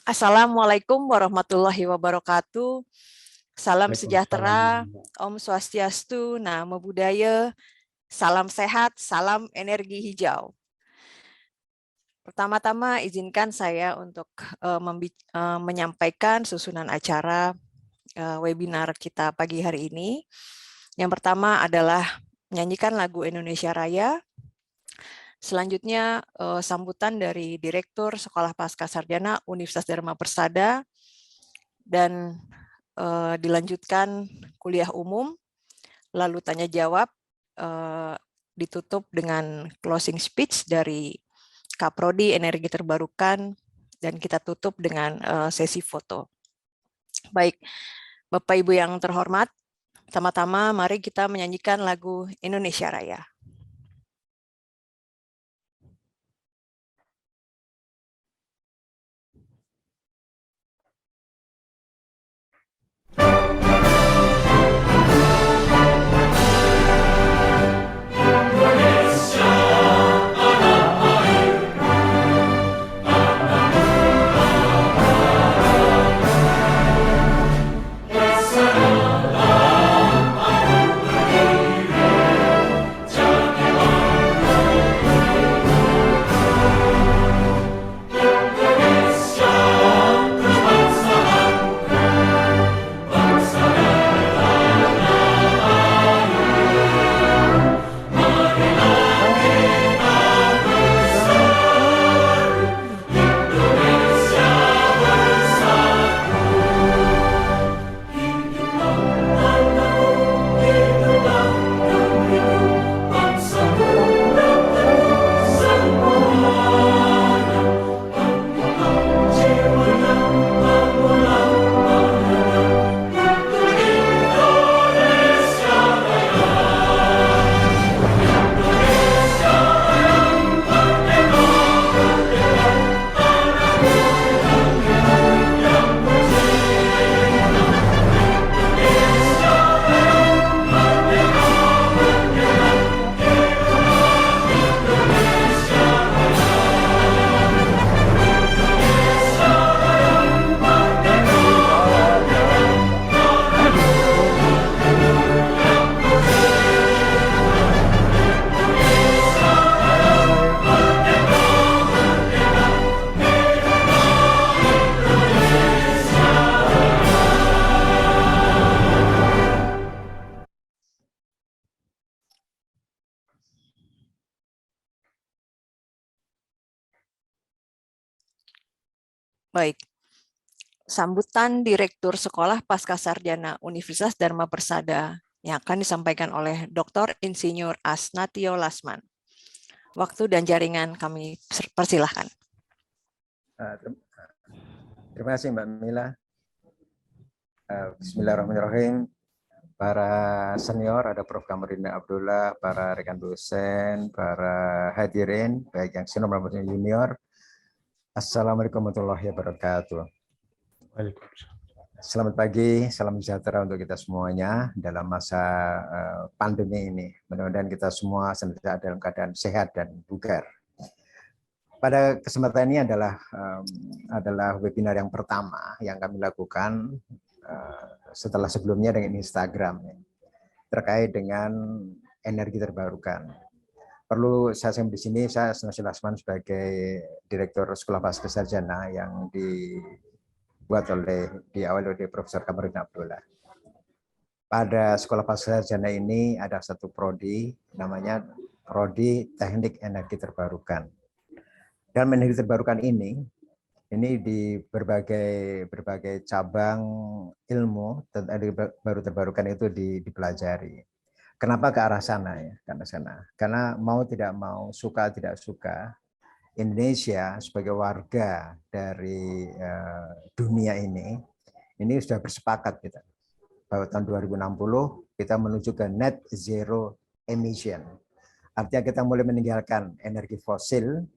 Assalamualaikum warahmatullahi wabarakatuh. Salam Waalaikumsalam. sejahtera, Om Swastiastu, Namo Buddhaya, salam sehat, salam energi hijau. Pertama-tama izinkan saya untuk menyampaikan susunan acara webinar kita pagi hari ini. Yang pertama adalah menyanyikan lagu Indonesia Raya. Selanjutnya sambutan dari Direktur Sekolah Pascasarjana Universitas Dharma Persada dan dilanjutkan kuliah umum, lalu tanya jawab, ditutup dengan closing speech dari Kaprodi Energi Terbarukan, dan kita tutup dengan sesi foto. Baik, Bapak Ibu yang terhormat, pertama-tama mari kita menyanyikan lagu Indonesia Raya. Baik, sambutan Direktur Sekolah Pascasarjana Universitas Dharma Persada yang akan disampaikan oleh Dr. Insinyur Asnatio Lasman. Waktu dan jaringan kami persilahkan. Terima kasih Mbak Mila. Bismillahirrahmanirrahim. Para senior, ada Prof. Kamarudin Abdullah, para rekan dosen, para hadirin, baik yang senior maupun junior. Assalamualaikum warahmatullahi wabarakatuh. Selamat pagi, salam sejahtera untuk kita semuanya dalam masa pandemi ini. Mudah-mudahan kita semua senantiasa dalam keadaan sehat dan bugar. Pada kesempatan ini adalah webinar yang pertama yang kami lakukan setelah sebelumnya dengan Instagram terkait dengan energi terbarukan. Perlu saya sampaikan di sini, saya Asnatio Lasman sebagai Direktur Sekolah Pascasarjana yang diawali oleh Profesor Kamarudin Abdullah. Pada Sekolah Pascasarjana ini ada satu prodi, namanya Prodi Teknik Energi Terbarukan. Dan energi terbarukan ini di berbagai cabang ilmu tentang energi baru terbarukan itu dipelajari. Kenapa ke arah sana ya? Karena mau tidak mau, suka tidak suka, Indonesia sebagai warga dari dunia ini sudah bersepakat kita bahwa tahun 2060 kita menuju ke net zero emission. Artinya kita mulai meninggalkan energi fosil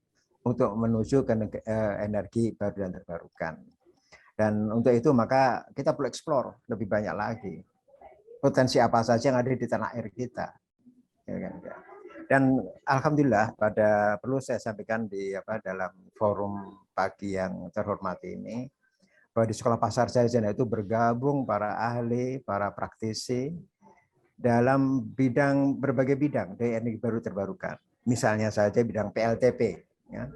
untuk menuju ke energi baru dan terbarukan. Dan untuk itu maka kita perlu eksplor lebih banyak lagi potensi apa saja yang ada di tanah air kita. Dan alhamdulillah perlu saya sampaikan dalam forum pagi yang terhormat ini, bahwa di Sekolah Pasar Sarjana itu bergabung para ahli, para praktisi dalam berbagai bidang dari energi baru terbarukan. Misalnya saja bidang PLTP, ya.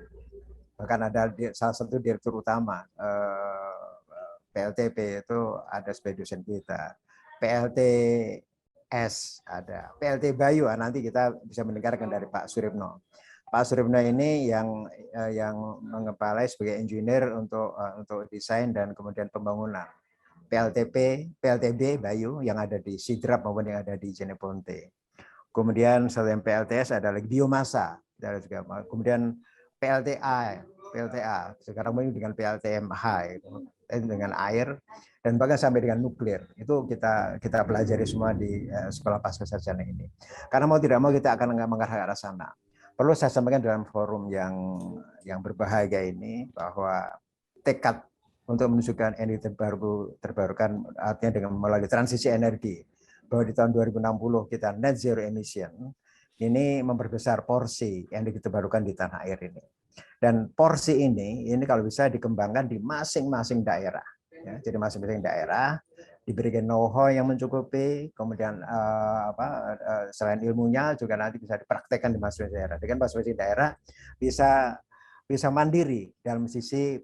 Bahkan ada salah satu direktur utama PLTP itu ada sebagai dosen kita. PLTS ada, PLT Bayu nanti kita bisa mendengarkan dari Pak Suripno. Pak Suripno ini yang mengepalai sebagai engineer untuk desain dan kemudian pembangunan. PLTB Bayu yang ada di Sidrap maupun yang ada di Jeneponte. Kemudian selain PLTS ada lagi biomasa, kemudian PLTA sekarang ini dengan PLTMH dengan air dan bahkan sampai dengan nuklir. Itu kita pelajari semua di Sekolah Pasca Sarjana ini. Karena mau tidak mau kita akan mengarah ke arah sana. Perlu saya sampaikan dalam forum yang berbahagia ini bahwa tekad untuk menunjukkan energi terbarukan artinya dengan melalui transisi energi, bahwa di tahun 2060 kita net zero emission, ini memperbesar porsi energi terbarukan di tanah air ini. Dan porsi ini kalau bisa dikembangkan di masing-masing daerah. Ya, jadi masing-masing daerah diberikan know-how yang mencukupi, kemudian selain ilmunya juga nanti bisa dipraktekkan di masing-masing daerah. Dengan masing-masing daerah bisa mandiri dalam sisi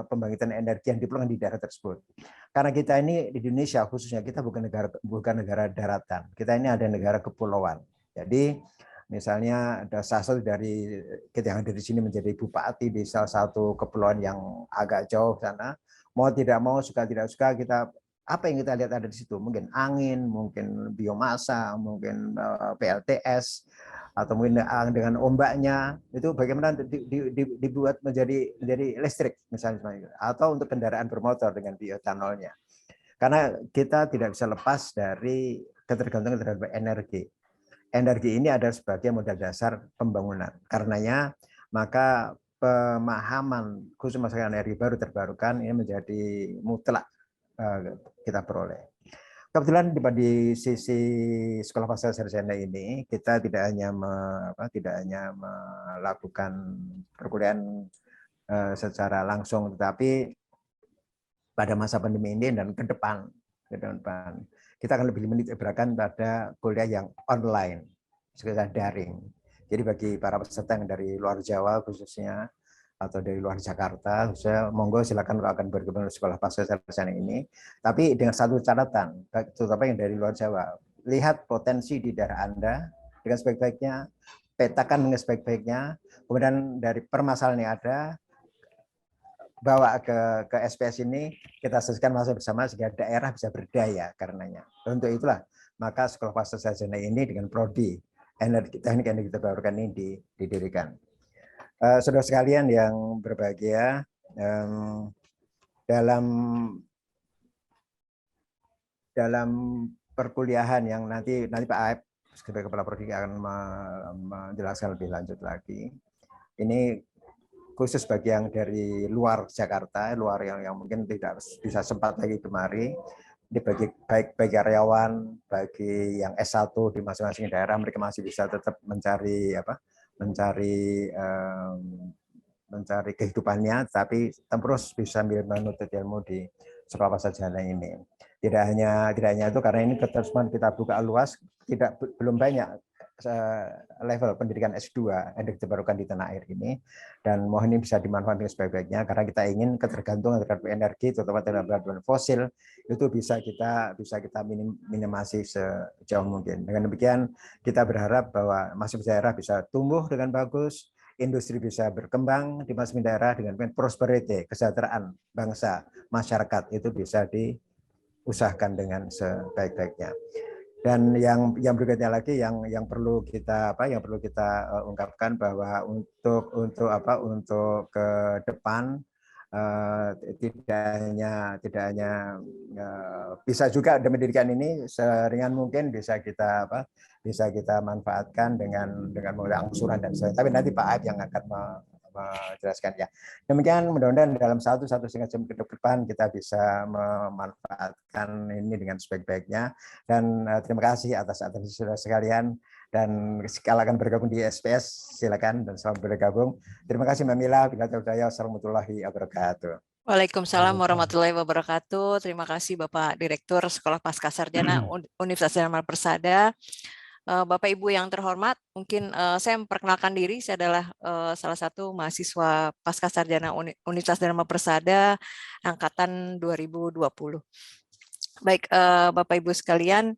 pembangkitan energi yang diperlukan di daerah tersebut. Karena kita ini di Indonesia khususnya kita bukan negara daratan, kita ini ada negara kepulauan. Jadi misalnya ada salah satu dari kita yang ada di sini menjadi bupati di salah satu kepulauan yang agak jauh sana, mau tidak mau suka tidak suka kita apa yang kita lihat ada di situ, mungkin angin, mungkin biomasa, mungkin PLTS, atau mungkin dengan ombaknya itu bagaimana dibuat menjadi listrik misalnya, atau untuk kendaraan bermotor dengan bioetanolnya. Karena kita tidak bisa lepas dari ketergantungan terhadap energi. Energi ini adalah sebagai modal dasar pembangunan. Karenanya maka pemahaman khusus masalah energi baru terbarukan ini menjadi mutlak kita peroleh. Kebetulan di sisi Sekolah Pasca Sarjana ini kita tidak hanya melakukan perkuliahan secara langsung, tetapi pada masa pandemi ini dan ke depan kita akan lebih menitikberatkan pada kuliah yang online, secara daring. Jadi bagi para peserta yang dari luar Jawa khususnya atau dari luar Jakarta, saya monggo silakan akan bergabung di Sekolah Pasca Sarjana ini. Tapi dengan satu catatan, terutama yang dari luar Jawa, lihat potensi di daerah Anda dengan sebaik-baiknya, petakan dengan sebaik-baiknya, kemudian dari permasalahan yang ada, bawa ke SPS ini, kita selesaikan masa bersama sehingga daerah bisa berdaya karenanya. Untuk itulah, maka Sekolah Pasca Sarjana ini dengan prodi teknik energi terbarukan ini didirikan. Saudara sekalian yang berbahagia, dalam perkuliahan yang nanti Pak Aib sebagai Kepala Prodi akan menjelaskan lebih lanjut lagi. Ini khusus bagi yang dari luar Jakarta, luar yang mungkin tidak bisa sempat lagi kemari, baik bagi karyawan, bagi yang S1 di masing-masing daerah, mereka masih bisa tetap mencari kehidupannya, tapi terus bisa menuntut ilmu di Sekolah Pasca Sarjana ini. Tidak hanya itu, karena ini keterusan kita buka luas, belum banyak level pendidikan S2 energi terbarukan di tanah air ini, dan mohon ini bisa dimanfaatkan sebaik-baiknya karena kita ingin ketergantungan terhadap energi terutama terhadap fosil itu bisa kita minimasi sejauh mungkin. Dengan demikian kita berharap bahwa masing-masing daerah bisa tumbuh dengan bagus, industri bisa berkembang di masing-masing daerah dengan prosperity, kesejahteraan bangsa, masyarakat itu bisa diusahakan dengan sebaik-baiknya. Dan yang berikutnya lagi yang perlu kita ungkapkan bahwa untuk ke depan tidak hanya bisa juga pendidikan ini seringan mungkin bisa kita manfaatkan dengan menggunakan angsuran dan sebagainya. Tapi nanti Pak Aib yang akan menjelaskan ya. Demikian, mudah-mudahan dalam satu setengah jam ke depan kita bisa memanfaatkan ini dengan sebaik-baiknya. Dan terima kasih atas atensi saudara sekalian. dan kalau akan bergabung di SPS silakan dan selamat bergabung. Terima kasih Mbak Mila. Wassalamualaikum wabarakatuh. Waalaikumsalam warahmatullahi wabarakatuh. Terima kasih Bapak Direktur Sekolah Pascasarjana Universitas Dharma Persada. Bapak Ibu yang terhormat, mungkin saya memperkenalkan diri, saya adalah salah satu mahasiswa Pascasarjana Universitas Dharma Persada angkatan 2020. Baik, Bapak Ibu sekalian,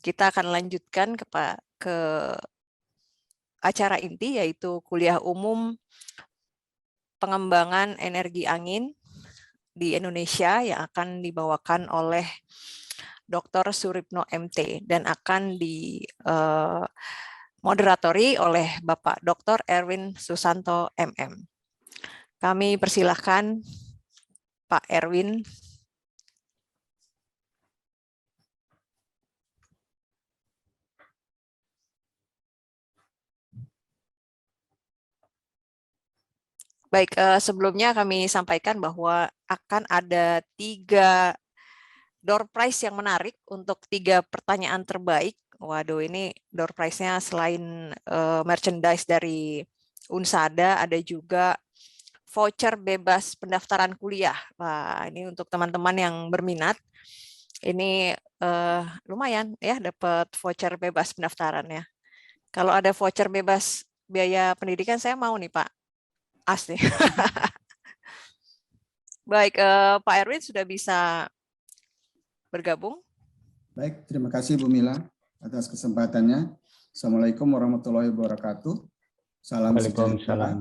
kita akan lanjutkan ke acara inti, yaitu kuliah umum pengembangan energi angin di Indonesia yang akan dibawakan oleh Dr. Suripno MT dan akan dimoderatori oleh Bapak Dr. Erwin Susanto MM. Kami persilahkan Pak Erwin. Baik, sebelumnya kami sampaikan bahwa akan ada 3 door prize yang menarik untuk 3 pertanyaan terbaik. Waduh, ini door prize-nya selain merchandise dari Unsada, ada juga voucher bebas pendaftaran kuliah. Wah, ini untuk teman-teman yang berminat. Ini lumayan ya, dapat voucher bebas pendaftarannya. Kalau ada voucher bebas biaya pendidikan, saya mau nih Pak. Asli. Baik, Pak Erwin sudah bisa bergabung. Baik, terima kasih Bu Mila atas kesempatannya. Assalamualaikum warahmatullahi wabarakatuh. Salam sejahtera,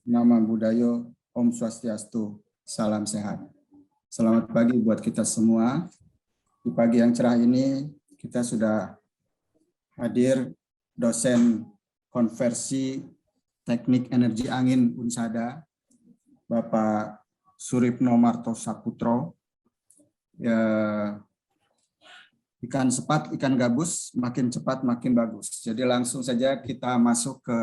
nama budaya, Om Swastiastu, salam sehat. Selamat pagi buat kita semua. Di pagi yang cerah ini kita sudah hadir dosen konversi Teknik Energi Angin Unsada, Bapak Suripno Marto Saputro. Ya, ikan cepat, ikan gabus, makin cepat makin bagus. Jadi langsung saja kita masuk ke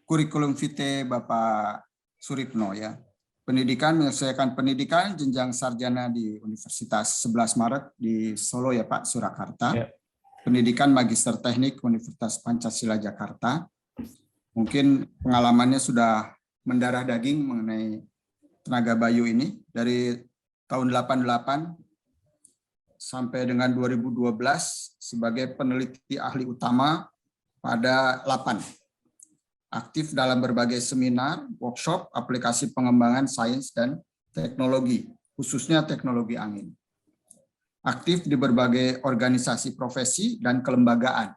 kurikulum vitae Bapak Suripno ya. Pendidikan, menyelesaikan pendidikan jenjang sarjana di Universitas 11 Maret di Solo ya Pak, Surakarta. Ya. Pendidikan Magister Teknik Universitas Pancasila Jakarta. Mungkin pengalamannya sudah mendarah daging mengenai tenaga bayu ini dari tahun 88 sampai dengan 2012 sebagai peneliti ahli utama pada 8. Aktif dalam berbagai seminar, workshop, aplikasi pengembangan sains dan teknologi, khususnya teknologi angin. Aktif di berbagai organisasi profesi dan kelembagaan.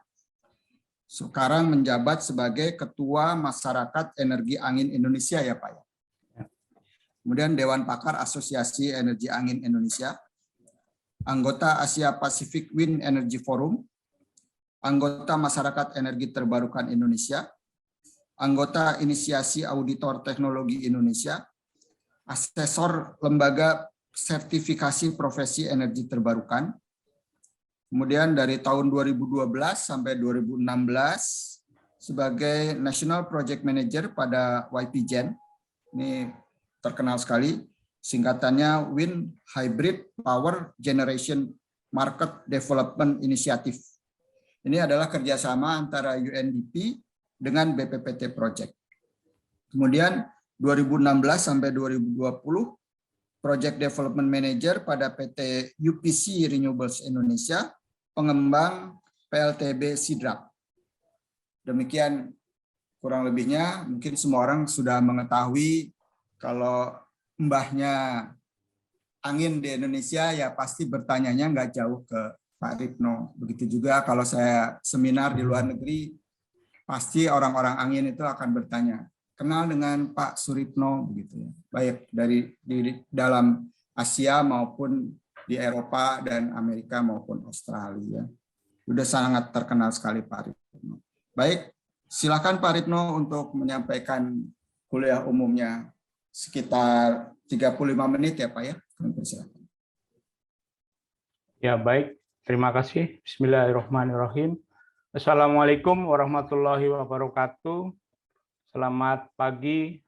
Sekarang menjabat sebagai Ketua Masyarakat Energi Angin Indonesia ya Pak. Kemudian Dewan Pakar Asosiasi Energi Angin Indonesia, anggota Asia Pacific Wind Energy Forum, anggota Masyarakat Energi Terbarukan Indonesia, anggota Inisiasi Auditor Teknologi Indonesia, asesor Lembaga Sertifikasi Profesi Energi Terbarukan. Kemudian dari tahun 2012 sampai 2016 sebagai National Project Manager pada YPGen. Ini terkenal sekali, singkatannya Wind Hybrid Power Generation Market Development Initiative. Ini adalah kerjasama antara UNDP dengan BPPT Project. Kemudian 2016 sampai 2020 Project Development Manager pada PT UPC Renewables Indonesia, pengembang PLTB Sidrap. Demikian kurang lebihnya, mungkin semua orang sudah mengetahui kalau mbahnya angin di Indonesia ya pasti bertanyanya nggak jauh ke Pak Ripno. Begitu juga kalau saya seminar di luar negeri, pasti orang-orang angin itu akan bertanya, kenal dengan Pak Suripno begitu ya. Baik di dalam Asia maupun di Eropa dan Amerika maupun Australia. Sudah sangat terkenal sekali Pak Ripno. Baik, silakan Pak Ripno untuk menyampaikan kuliah umumnya sekitar 35 menit ya Pak ya. Silakan. Ya baik, terima kasih. Bismillahirrahmanirrahim. Assalamualaikum warahmatullahi wabarakatuh. Selamat pagi,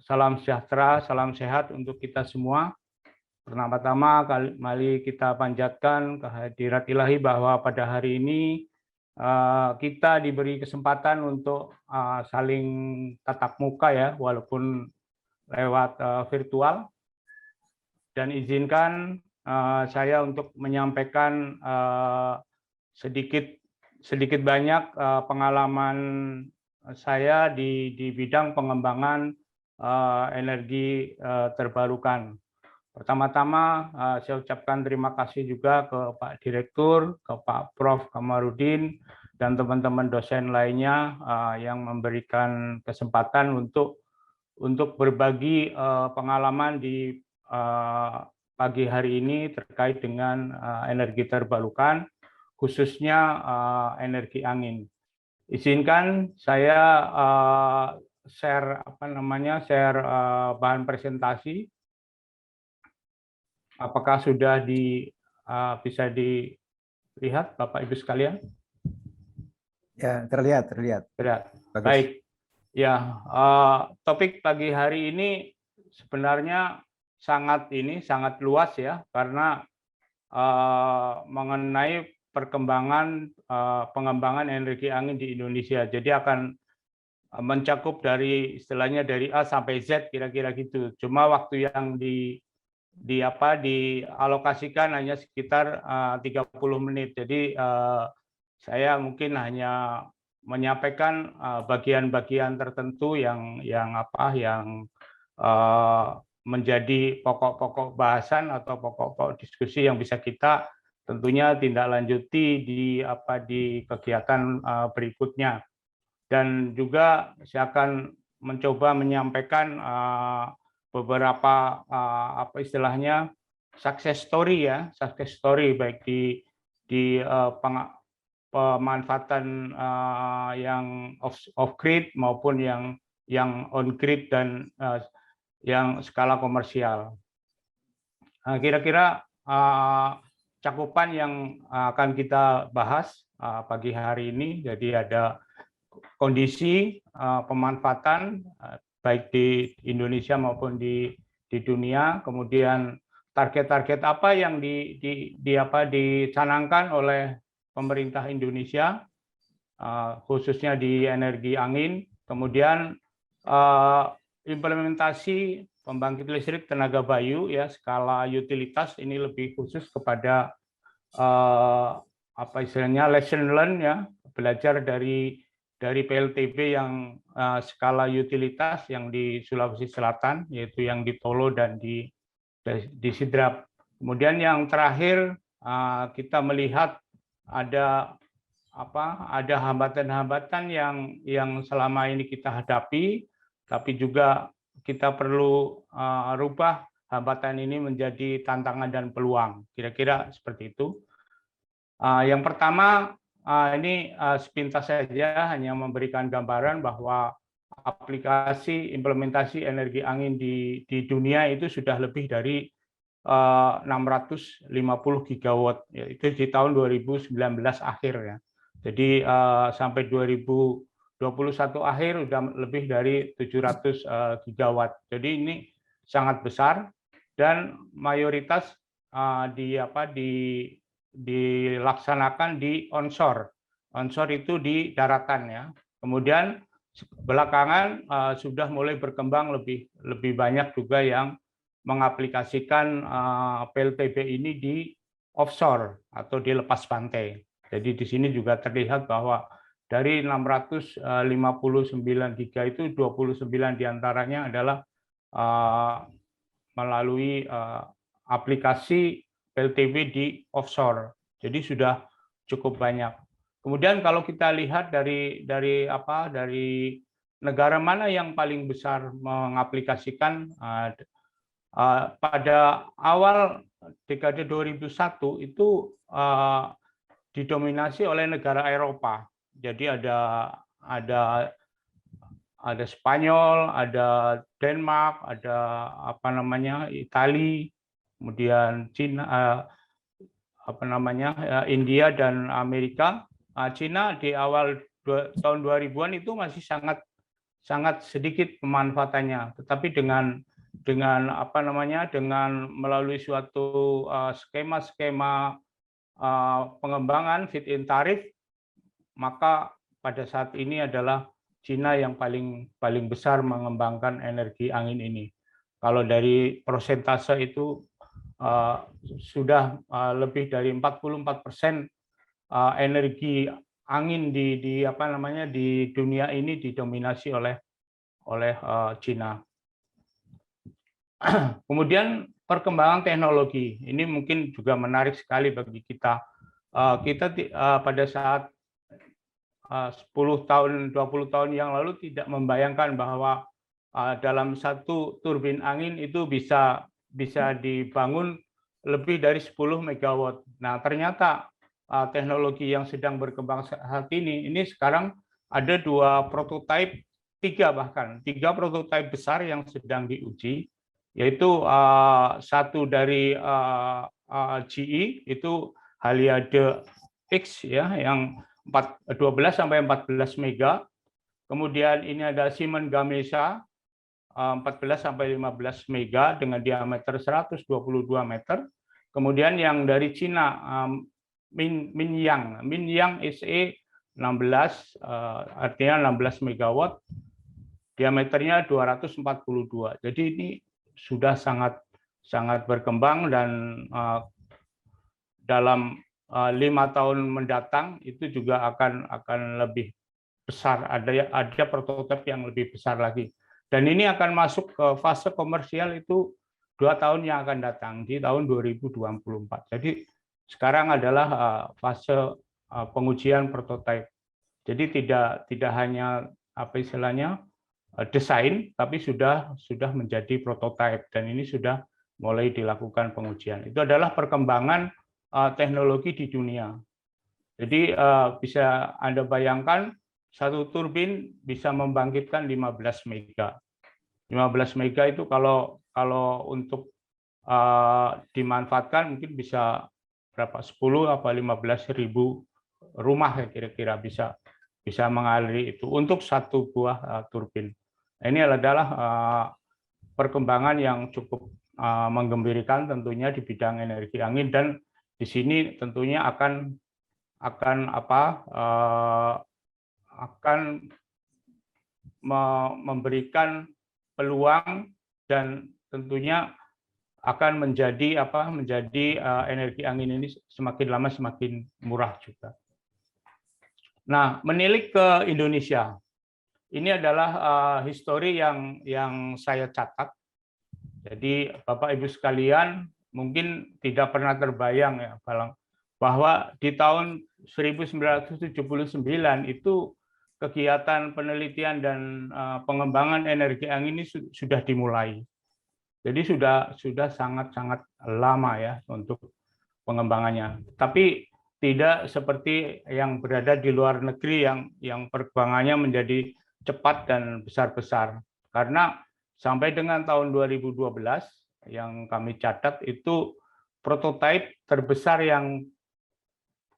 salam sejahtera, salam sehat untuk kita semua. Pertama-tama mari kita panjatkan kehadirat ilahi bahwa pada hari ini kita diberi kesempatan untuk saling tatap muka ya, walaupun lewat virtual. Dan izinkan saya untuk menyampaikan sedikit banyak pengalaman saya di bidang pengembangan energi terbarukan. Pertama-tama saya ucapkan terima kasih juga ke Pak Direktur, ke Pak Prof. Kamarudin, dan teman-teman dosen lainnya yang memberikan kesempatan untuk berbagi pengalaman di pagi hari ini terkait dengan energi terbarukan, khususnya energi angin. Izinkan saya share bahan presentasi. Apakah sudah bisa dilihat, Bapak Ibu sekalian? Ya, terlihat. Terlihat. Bagus. Baik. Ya, topik pagi hari ini sebenarnya sangat luas ya, karena mengenai pengembangan energi angin di Indonesia. Jadi akan mencakup istilahnya dari A sampai Z kira-kira gitu. Cuma waktu yang dialokasikan hanya sekitar 30 menit. Jadi saya mungkin hanya menyampaikan bagian-bagian tertentu yang menjadi pokok-pokok bahasan atau pokok-pokok diskusi yang bisa kita tentunya tindak lanjuti di kegiatan berikutnya. Dan juga saya akan mencoba menyampaikan beberapa success story baik di pemanfaatan yang off grid maupun yang on grid dan yang skala komersial. Kira-kira cakupan yang akan kita bahas pagi hari ini, jadi ada kondisi pemanfaatan baik di Indonesia maupun di dunia, kemudian target-target apa yang dicanangkan oleh pemerintah Indonesia, khususnya di energi angin, kemudian implementasi pembangkit listrik tenaga bayu ya, skala utilitas ini lebih khusus kepada lesson learn ya, belajar dari PLTB yang skala utilitas yang di Sulawesi Selatan, yaitu yang di Tolo dan di Sidrap. Kemudian yang terakhir kita melihat ada hambatan-hambatan yang selama ini kita hadapi, tapi juga kita perlu rubah hambatan ini menjadi tantangan dan peluang. Kira-kira seperti itu. Yang pertama, ini sepintas saja hanya memberikan gambaran bahwa aplikasi implementasi energi angin di dunia itu sudah lebih dari 650 gigawatt, yaitu di tahun 2019 akhir ya. Jadi sampai 2021 akhir sudah lebih dari 700 gigawatt. Jadi ini sangat besar dan mayoritas dilaksanakan di onshore. Onshore itu di daratan ya. Kemudian belakangan sudah mulai berkembang lebih banyak juga yang mengaplikasikan PLTB ini di offshore atau di lepas pantai. Jadi di sini juga terlihat bahwa dari 659 giga itu 29 diantaranya adalah melalui aplikasi PLTB di offshore. Jadi sudah cukup banyak. Kemudian kalau kita lihat dari negara mana yang paling besar mengaplikasikan, pada awal dekade 2001 itu didominasi oleh negara Eropa. Jadi ada Spanyol, ada Denmark, ada Italia, kemudian Cina, India dan Amerika. Cina di awal tahun 2000-an itu masih sangat sedikit pemanfaatannya, tetapi dengan melalui suatu skema pengembangan fit in tarif, maka pada saat ini adalah Cina yang paling besar mengembangkan energi angin ini. Kalau dari persentase itu sudah lebih dari 44% energi angin di dunia ini didominasi oleh Cina. Kemudian perkembangan teknologi ini mungkin juga menarik sekali bagi kita. Kita pada saat 10 tahun, 20 tahun yang lalu tidak membayangkan bahwa dalam satu turbin angin itu bisa dibangun lebih dari 10 megawatt. Nah, ternyata teknologi yang sedang berkembang saat ini sekarang ada tiga prototipe besar yang sedang diuji, yaitu satu dari GE itu Haliade X ya, yang 12 sampai 14 mega. Kemudian ini ada Siemens Gamesa 14 sampai 15 mega dengan diameter 122 meter. Kemudian yang dari Cina Minyang SE 16 artinya 16 megawatt, diameternya 242. Jadi ini sudah sangat berkembang dan dalam 5 tahun mendatang itu juga akan lebih besar. Ada prototipe yang lebih besar lagi. Dan ini akan masuk ke fase komersial itu 2 tahun yang akan datang di tahun 2024. Jadi sekarang adalah fase pengujian prototipe. Jadi tidak hanya desain, tapi sudah menjadi prototipe dan ini sudah mulai dilakukan pengujian. Itu adalah perkembangan teknologi di dunia. Jadi bisa Anda bayangkan satu turbin bisa membangkitkan 15 mega. 15 mega itu kalau untuk dimanfaatkan mungkin bisa berapa 10 apa 15.000 rumah kira-kira bisa mengaliri itu untuk satu buah turbin. Ini adalah perkembangan yang cukup menggembirakan tentunya di bidang energi angin, dan di sini tentunya akan memberikan peluang dan tentunya akan menjadi energi angin ini semakin lama semakin murah juga. Nah, menilik ke Indonesia. Ini adalah histori yang saya catat. Jadi Bapak Ibu sekalian mungkin tidak pernah terbayang ya bahwa di tahun 1979 itu kegiatan penelitian dan pengembangan energi angin ini sudah dimulai. Jadi sudah sangat-sangat lama ya untuk pengembangannya. Tapi tidak seperti yang berada di luar negeri yang perkembangannya menjadi cepat dan besar-besar. Karena sampai dengan tahun 2012 yang kami catat itu prototipe terbesar yang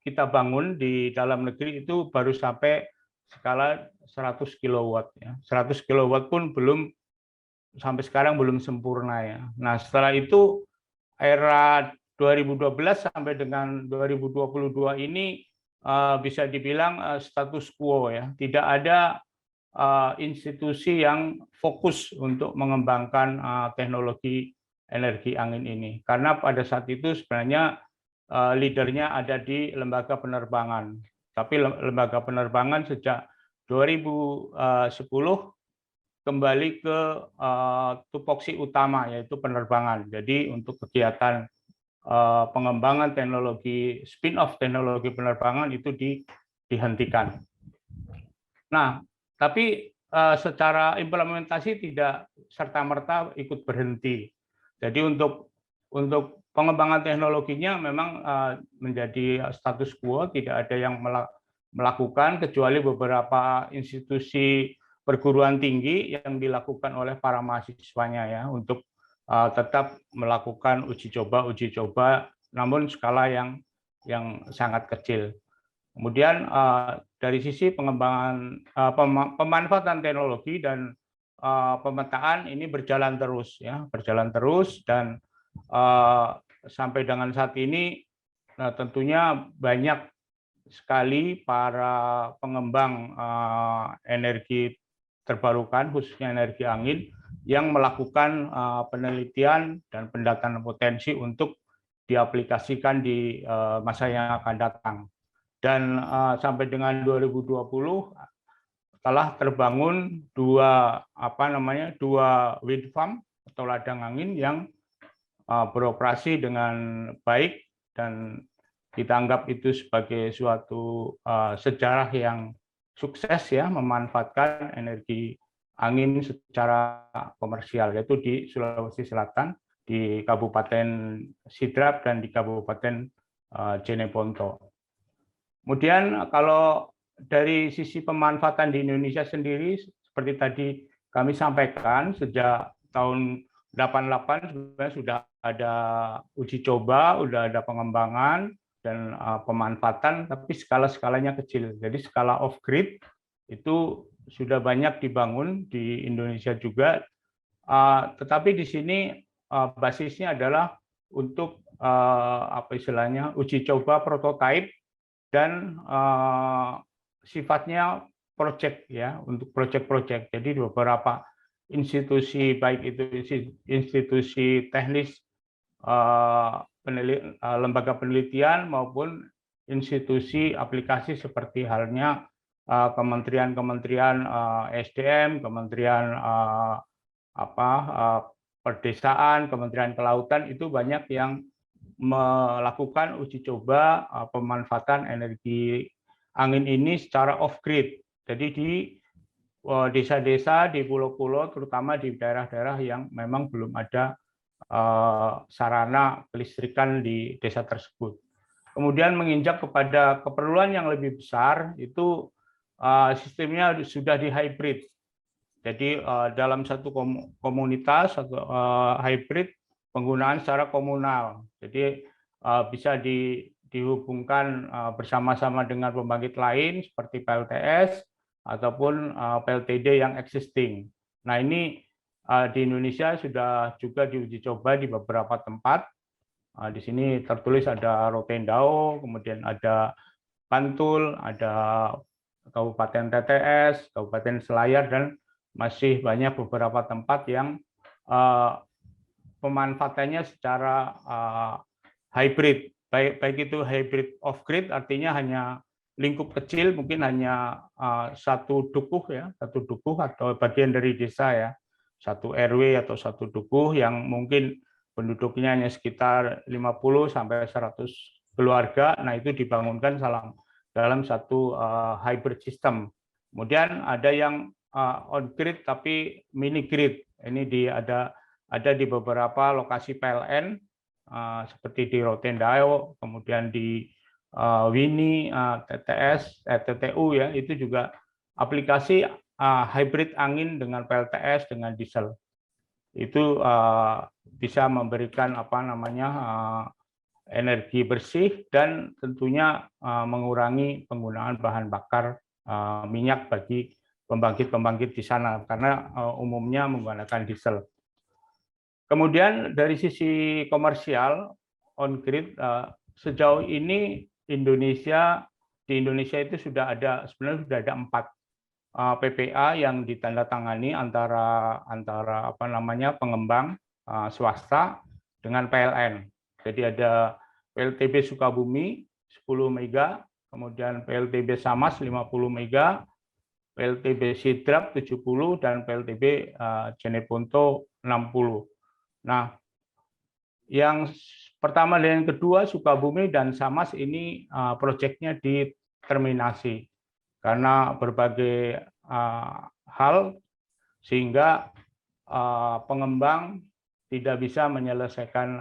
kita bangun di dalam negeri itu baru sampai skala 100 kilowatt ya. 100 kilowatt pun sampai sekarang belum sempurna ya. Nah, setelah itu era 2012 sampai dengan 2022 ini bisa dibilang status quo ya. Tidak ada institusi yang fokus untuk mengembangkan teknologi energi angin ini. Karena pada saat itu sebenarnya leadernya ada di lembaga penerbangan. Tapi lembaga penerbangan sejak 2010 kembali ke tupoksi utama, yaitu penerbangan. Jadi untuk kegiatan pengembangan teknologi, spin-off teknologi penerbangan itu dihentikan. Nah, tapi secara implementasi tidak serta-merta ikut berhenti. Jadi untuk pengembangan teknologinya memang menjadi status quo, tidak ada yang melakukan kecuali beberapa institusi perguruan tinggi yang dilakukan oleh para mahasiswanya ya untuk tetap melakukan uji coba, namun skala yang sangat kecil. Kemudian dari sisi pengembangan pemanfaatan teknologi dan pemetaan ini berjalan terus dan sampai dengan saat ini tentunya banyak sekali para pengembang energi terbarukan, khususnya energi angin, yang melakukan penelitian dan pendataan potensi untuk diaplikasikan di masa yang akan datang. Dan sampai dengan 2020 telah terbangun dua wind farm atau ladang angin yang beroperasi dengan baik, dan kita anggap itu sebagai suatu sejarah yang sukses ya, memanfaatkan energi angin secara komersial, yaitu di Sulawesi Selatan, di Kabupaten Sidrap dan di Kabupaten Jeneponto. Kemudian kalau dari sisi pemanfaatan di Indonesia sendiri, seperti tadi kami sampaikan, sejak tahun 88 sebenarnya sudah ada uji coba, sudah ada pengembangan dan pemanfaatan, tapi skala-skalanya kecil. Jadi skala off-grid itu sudah banyak dibangun di Indonesia juga, tetapi di sini basisnya adalah untuk uji coba prototipe dan sifatnya project ya, untuk project-project. Jadi beberapa institusi, baik itu institusi teknis, lembaga penelitian maupun institusi aplikasi seperti halnya kementerian-kementerian SDM, kementerian perdesaan, kementerian kelautan, itu banyak yang melakukan uji coba pemanfaatan energi angin ini secara off-grid. Jadi di desa-desa, di pulau-pulau, terutama di daerah-daerah yang memang belum ada sarana kelistrikan di desa tersebut. Kemudian menginjak kepada keperluan yang lebih besar, itu sistemnya sudah di hybrid. Jadi dalam satu komunitas atau hybrid, penggunaan secara komunal. Jadi bisa dihubungkan bersama-sama dengan pembangkit lain seperti PLTS ataupun PLTD yang existing. Nah, ini di Indonesia sudah juga diuji coba di beberapa tempat. Di sini tertulis ada Rotendao, kemudian ada Bantul, ada Kabupaten TTS, Kabupaten Selayar, dan masih banyak beberapa tempat yang pemanfaatannya secara hybrid, baik itu hybrid off-grid, artinya hanya lingkup kecil, mungkin hanya satu dukuh ya, satu dukuh atau bagian dari desa ya, satu RW atau satu dukuh yang mungkin penduduknya hanya sekitar 50 sampai 100 keluarga. Nah, itu dibangunkan dalam satu hybrid system. Kemudian ada yang on grid tapi mini grid. Ini ada di beberapa lokasi PLN seperti di Rotendao, kemudian di Wini, TTS, TTU ya, itu juga aplikasi hybrid angin dengan PLTS dengan diesel. Itu bisa memberikan energi bersih dan tentunya mengurangi penggunaan bahan bakar minyak bagi pembangkit-pembangkit di sana, karena umumnya menggunakan diesel. Kemudian dari sisi komersial on grid, sejauh ini di Indonesia itu sebenarnya sudah ada 4 PPA yang ditandatangani antara pengembang swasta dengan PLN. Jadi ada PLTB Sukabumi 10 mega, kemudian PLTB Samas 50 mega, PLTB Sidrap 70, dan PLTB Jeneponto 60. Nah, yang pertama dan yang kedua, Sukabumi dan Samas ini proyeknya diterminasi karena berbagai hal, sehingga pengembang tidak bisa menyelesaikan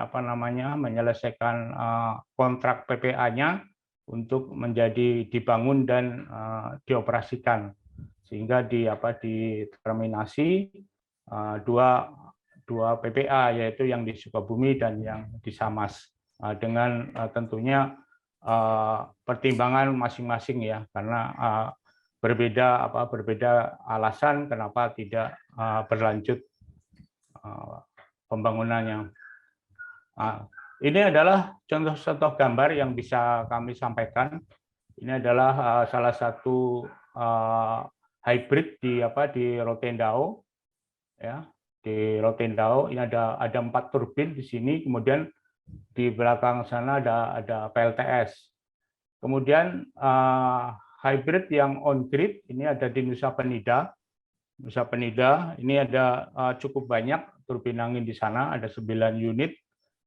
kontrak PPA-nya untuk menjadi dibangun dan dioperasikan, sehingga diterminasi dua PPA, yaitu yang di Sukabumi dan yang di Samas, dengan tentunya pertimbangan masing-masing ya, karena berbeda alasan kenapa tidak berlanjut pembangunannya. Ini adalah contoh-contoh gambar yang bisa kami sampaikan Ini adalah salah satu hybrid di Rotendao, ya. Di Rotendao ini ada 4 turbin di sini, kemudian di belakang sana ada PLTS. Kemudian hybrid yang on grid ini ada di Nusa Penida. Nusa Penida ini ada cukup banyak turbin angin di sana, ada 9 unit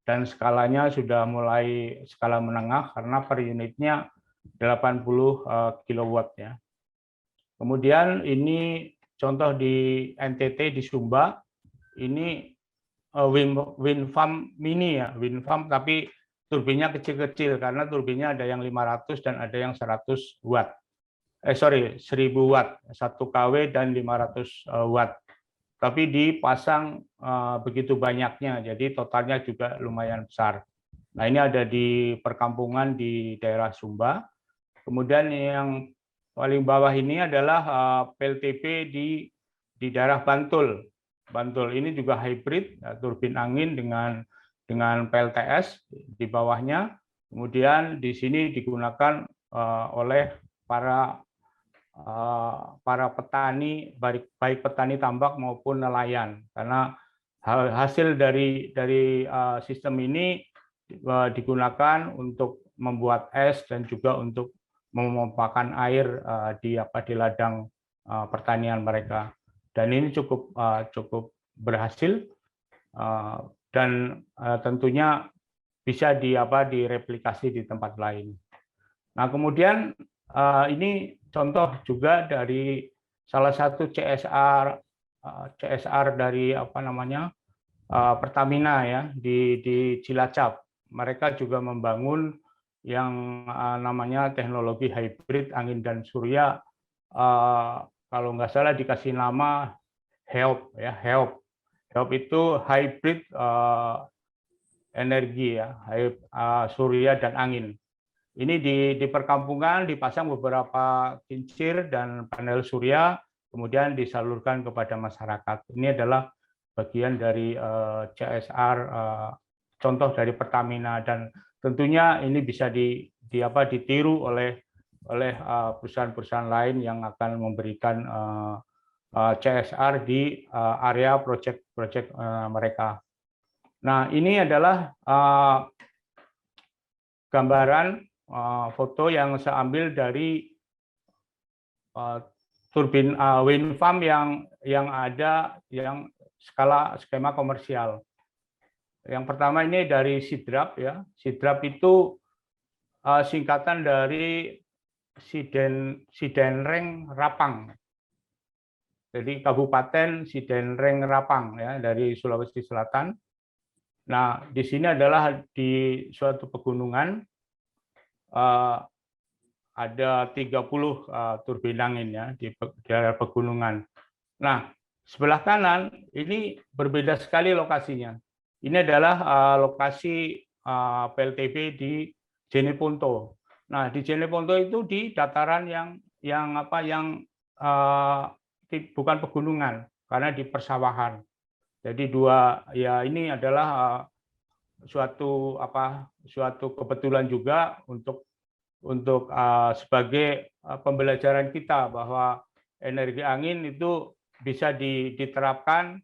dan skalanya sudah mulai skala menengah karena per unitnya 80 kilowatt ya. Kemudian ini contoh di NTT di Sumba, ini wind farm mini ya, wind farm tapi turbinnya kecil-kecil karena turbinnya ada yang 500 dan ada yang 100 watt. 1000 watt, 1 kW dan 500 watt. Tapi dipasang begitu banyaknya, jadi totalnya juga lumayan besar. Nah, ini ada di perkampungan di daerah Sumba. Kemudian yang paling bawah ini adalah PLTP di daerah Bantul. Bantul ini juga hybrid, turbin angin dengan PLTS di bawahnya. Kemudian di sini digunakan oleh para petani, baik petani tambak maupun nelayan, karena hasil dari sistem ini digunakan untuk membuat es dan juga untuk memompakan air di ladang pertanian mereka. Dan ini cukup berhasil dan tentunya bisa direplikasi di tempat lain. Nah, kemudian ini contoh juga dari salah satu CSR dari Pertamina ya di Cilacap. Mereka juga membangun yang namanya teknologi hybrid angin dan surya. Kalau nggak salah dikasih nama HELP ya, HELP. HELP itu hybrid energi ya, surya dan angin. Ini di perkampungan dipasang beberapa kincir dan panel surya, kemudian disalurkan kepada masyarakat. Ini adalah bagian dari CSR, contoh dari Pertamina, dan tentunya ini bisa ditiru oleh perusahaan-perusahaan lain yang akan memberikan CSR di area proyek-proyek mereka. Nah, ini adalah gambaran foto yang saya ambil dari turbin wind farm yang ada yang skema komersial. Yang pertama ini dari Sidrap ya. Sidrap itu singkatan dari Sidenreng Rapang. Jadi Kabupaten Sidenreng Rapang ya, dari Sulawesi Selatan. Nah, di sini adalah di suatu pegunungan, ada 30 turbin angin ya di daerah pegunungan. Nah, sebelah kanan ini berbeda sekali lokasinya. Ini adalah lokasi PLTP di Jeneponto. Nah, di Jeneponto itu di dataran yang bukan pegunungan, karena di persawahan. Jadi ini adalah suatu kebetulan juga untuk sebagai pembelajaran kita bahwa energi angin itu bisa diterapkan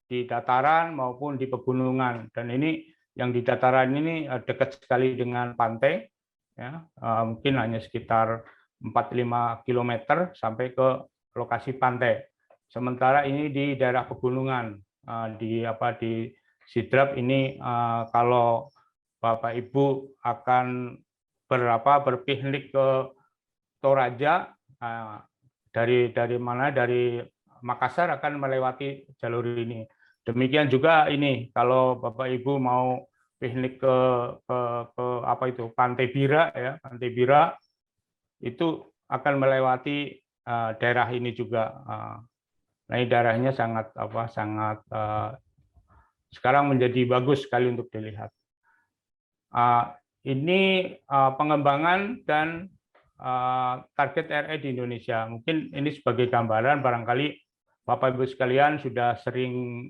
di dataran maupun di pegunungan. Dan ini yang di dataran ini dekat sekali dengan pantai, ya, mungkin hanya sekitar 4-5 km sampai ke lokasi pantai. Sementara ini di daerah pegunungan, di Sidrap ini, kalau Bapak Ibu akan berpiknik ke Toraja, dari Makassar akan melewati jalur ini. Demikian juga ini, kalau Bapak Ibu mau piknik ke Pantai Bira ya, Pantai Bira itu akan melewati daerah ini juga. Nah, ini daerahnya sangat sekarang menjadi bagus sekali untuk dilihat. Ini pengembangan dan target RE di Indonesia. Mungkin ini sebagai gambaran, barangkali Bapak Ibu sekalian sudah sering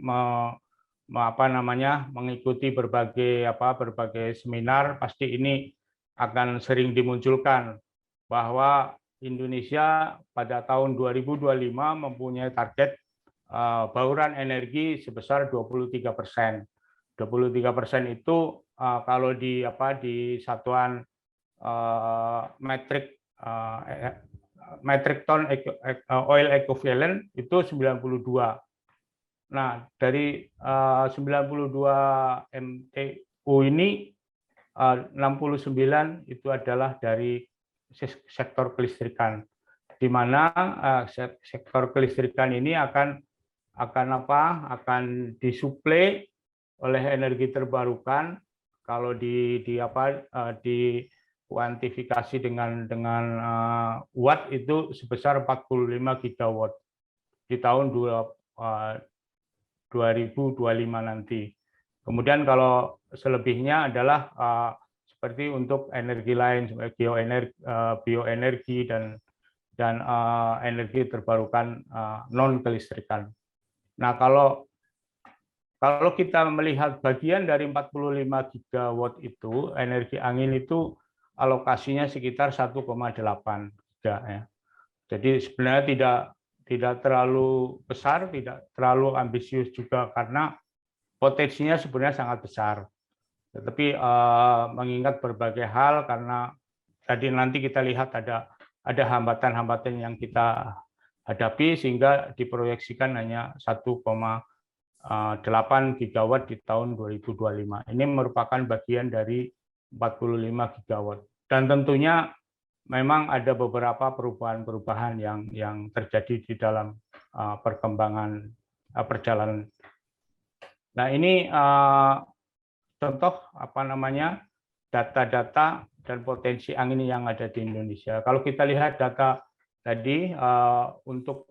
mengikuti berbagai seminar, pasti ini akan sering dimunculkan bahwa Indonesia pada tahun 2025 mempunyai target bauran energi sebesar 23%. 23% itu kalau di satuan metric ton oil equivalent itu 92. Nah, dari 92 MTU ini 69 itu adalah dari sektor kelistrikan, di mana sektor kelistrikan ini akan disuplai oleh energi terbarukan. Kalau dikuantifikasi dengan watt itu sebesar 45 gigawatt di tahun 2025 nanti. Kemudian kalau selebihnya adalah seperti untuk energi lain seperti bioenergi dan energi terbarukan non kelistrikan. Nah, kalau kita melihat bagian dari 45 gigawatt itu, energi angin itu alokasinya sekitar 1,8 giga ya. Jadi sebenarnya tidak terlalu besar, tidak terlalu ambisius juga karena potensinya sebenarnya sangat besar. Tetapi mengingat berbagai hal karena tadi nanti kita lihat ada hambatan-hambatan yang kita hadapi sehingga diproyeksikan hanya 1,8 gigawatt di tahun 2025. Ini merupakan bagian dari 45 gigawatt. Dan tentunya memang ada beberapa perubahan-perubahan yang terjadi di dalam perkembangan perjalanan. Nah, ini contoh data-data dan potensi angin yang ada di Indonesia. Kalau kita lihat data tadi untuk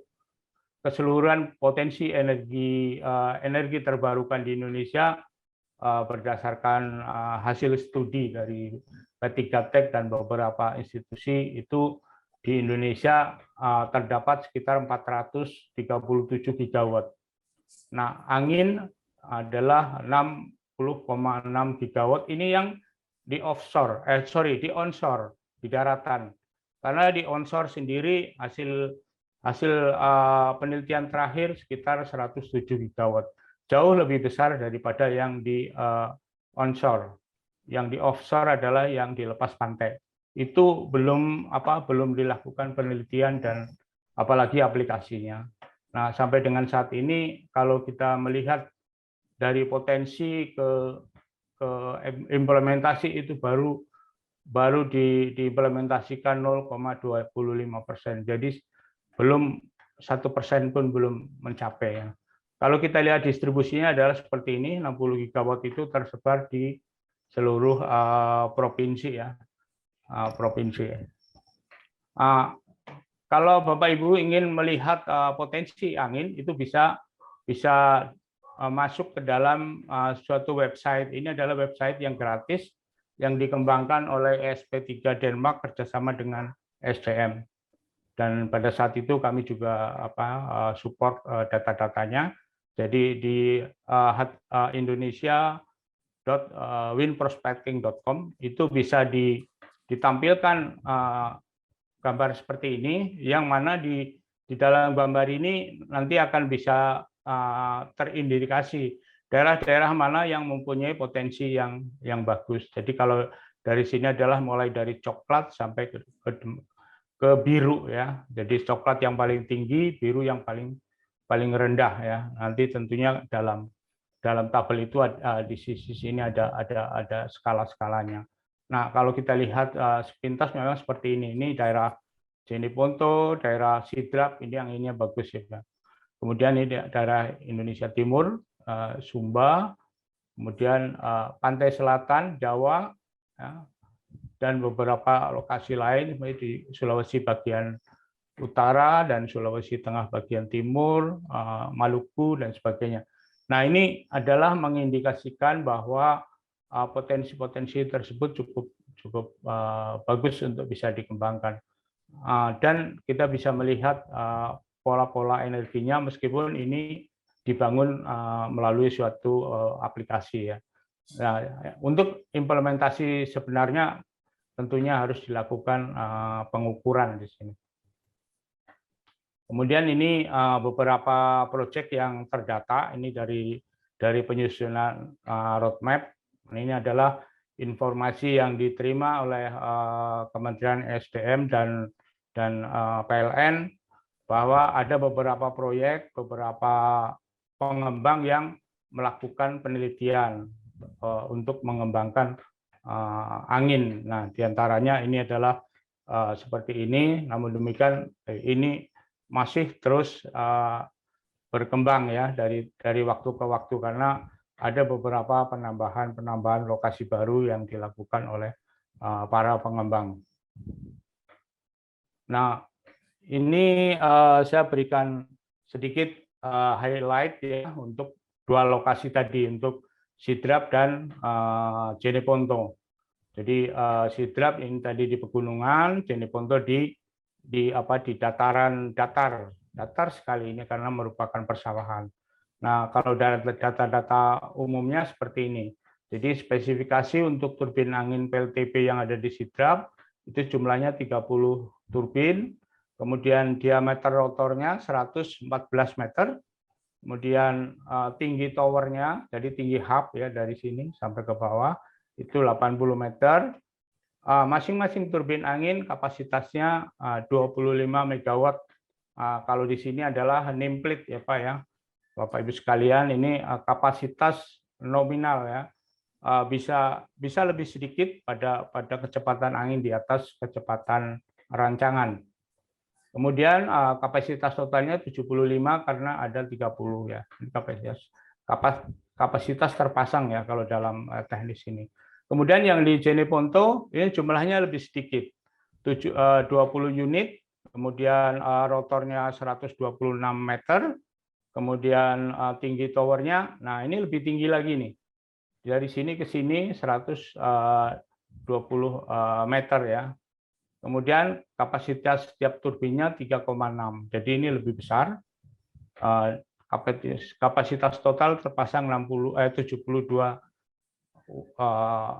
keseluruhan potensi energi terbarukan di Indonesia berdasarkan hasil studi dari P3Tech dan beberapa institusi itu di Indonesia terdapat sekitar 437 gigawatt. Nah, angin adalah 60,6 gigawatt. Ini yang di onshore, di daratan. Karena di onshore sendiri hasil penelitian terakhir sekitar 107 gigawatt. Jauh lebih besar daripada yang di onshore. Yang di offshore adalah yang di lepas pantai. Itu belum dilakukan penelitian dan apalagi aplikasinya. Nah, sampai dengan saat ini kalau kita melihat dari potensi ke implementasi itu baru diimplementasikan 0,25%. Jadi belum 1% pun belum mencapai ya. Kalau kita lihat distribusinya adalah seperti ini, 60 gigawatt itu tersebar di seluruh provinsi ya. Kalau Bapak Ibu ingin melihat potensi angin itu bisa masuk ke dalam suatu website. Ini adalah website yang gratis yang dikembangkan oleh SP3 Denmark kerjasama dengan SDM. Dan pada saat itu kami juga support data-datanya. Jadi di indonesia.windprospecting.com itu bisa ditampilkan gambar seperti ini, yang mana di dalam gambar ini nanti akan bisa terindikasi daerah-daerah mana yang mempunyai potensi yang bagus. Jadi kalau dari sini adalah mulai dari coklat sampai ke biru ya. Jadi coklat yang paling tinggi, biru yang paling rendah ya. Nanti tentunya dalam tabel itu di sisi sini ada skala-skalanya. Nah, kalau kita lihat sepintas memang seperti ini. Ini daerah Jeneponto, daerah Sidrap, ini yang ininya bagus ya. Kemudian ini daerah Indonesia Timur, Sumba, kemudian pantai selatan Jawa, ya, dan beberapa lokasi lain seperti di Sulawesi bagian utara dan Sulawesi Tengah bagian timur, Maluku dan sebagainya. Nah, ini adalah mengindikasikan bahwa potensi-potensi tersebut cukup bagus untuk bisa dikembangkan. Dan kita bisa melihat pola-pola energinya meskipun ini dibangun melalui suatu aplikasi ya. Nah, untuk implementasi sebenarnya tentunya harus dilakukan pengukuran di sini. Kemudian ini beberapa proyek yang terdata ini dari penyusunan roadmap. Ini adalah informasi yang diterima oleh Kementerian SDM dan PLN bahwa ada beberapa proyek, beberapa pengembang yang melakukan penelitian untuk mengembangkan angin. Nah, diantaranya ini adalah seperti ini. Namun demikian ini masih terus berkembang ya dari waktu ke waktu karena ada beberapa penambahan lokasi baru yang dilakukan oleh para pengembang. Nah, ini saya berikan sedikit highlight ya untuk dua lokasi tadi, untuk Sidrap dan Jeneponto. Jadi Sidrap ini tadi di pegunungan, Jeneponto di dataran datar sekali ini karena merupakan persawahan. Nah, kalau data-data umumnya seperti ini. Jadi spesifikasi untuk turbin angin PLTP yang ada di Sidrap itu jumlahnya 30 turbin, kemudian diameter rotornya 114 meter, kemudian tinggi towernya, jadi tinggi hub ya dari sini sampai ke bawah itu 80 meter. Masing-masing turbin angin kapasitasnya 25 megawatt. Kalau di sini adalah nameplate ya Pak ya, Bapak Ibu sekalian, ini kapasitas nominal ya, bisa lebih sedikit pada kecepatan angin di atas kecepatan rancangan. Kemudian kapasitas totalnya 75 karena ada 30 ya, kapasitas terpasang ya kalau dalam teknis ini. Kemudian yang di Jeneponto ini jumlahnya lebih sedikit, 20 unit, kemudian rotornya 126 meter, kemudian tinggi towernya, nah ini lebih tinggi lagi nih, dari sini ke sini 120 meter ya. Kemudian kapasitas setiap turbinnya 3,6, jadi ini lebih besar. Kapasitas total terpasang 72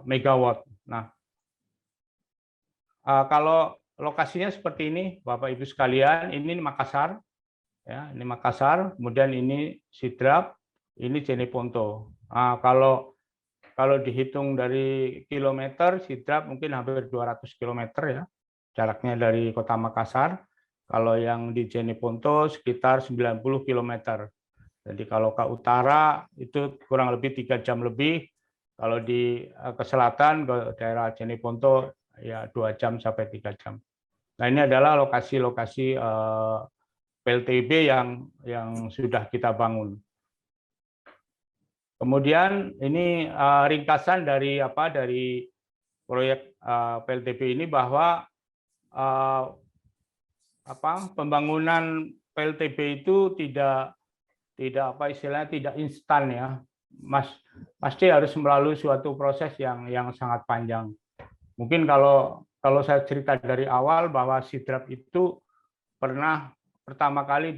megawatt. Nah, kalau lokasinya seperti ini, Bapak Ibu sekalian, ini Makassar, ya, ini Makassar, kemudian ini Sidrap, ini Jeneponto. Kalau dihitung dari kilometer, Sidrap mungkin hampir 200 kilometer ya, jaraknya dari kota Makassar. Kalau yang di Jeneponto sekitar 90 kilometer. Jadi kalau ke utara itu kurang lebih 3 jam lebih. Kalau ke selatan, ke daerah Jeneponto, ya 2 jam sampai 3 jam. Nah, ini adalah lokasi-lokasi PLTB yang sudah kita bangun. Kemudian ini ringkasan dari proyek PLTB ini bahwa pembangunan PLTB itu tidak instan ya. Pasti harus melalui suatu proses yang sangat panjang. Mungkin kalau saya cerita dari awal bahwa Sidrap itu pernah pertama kali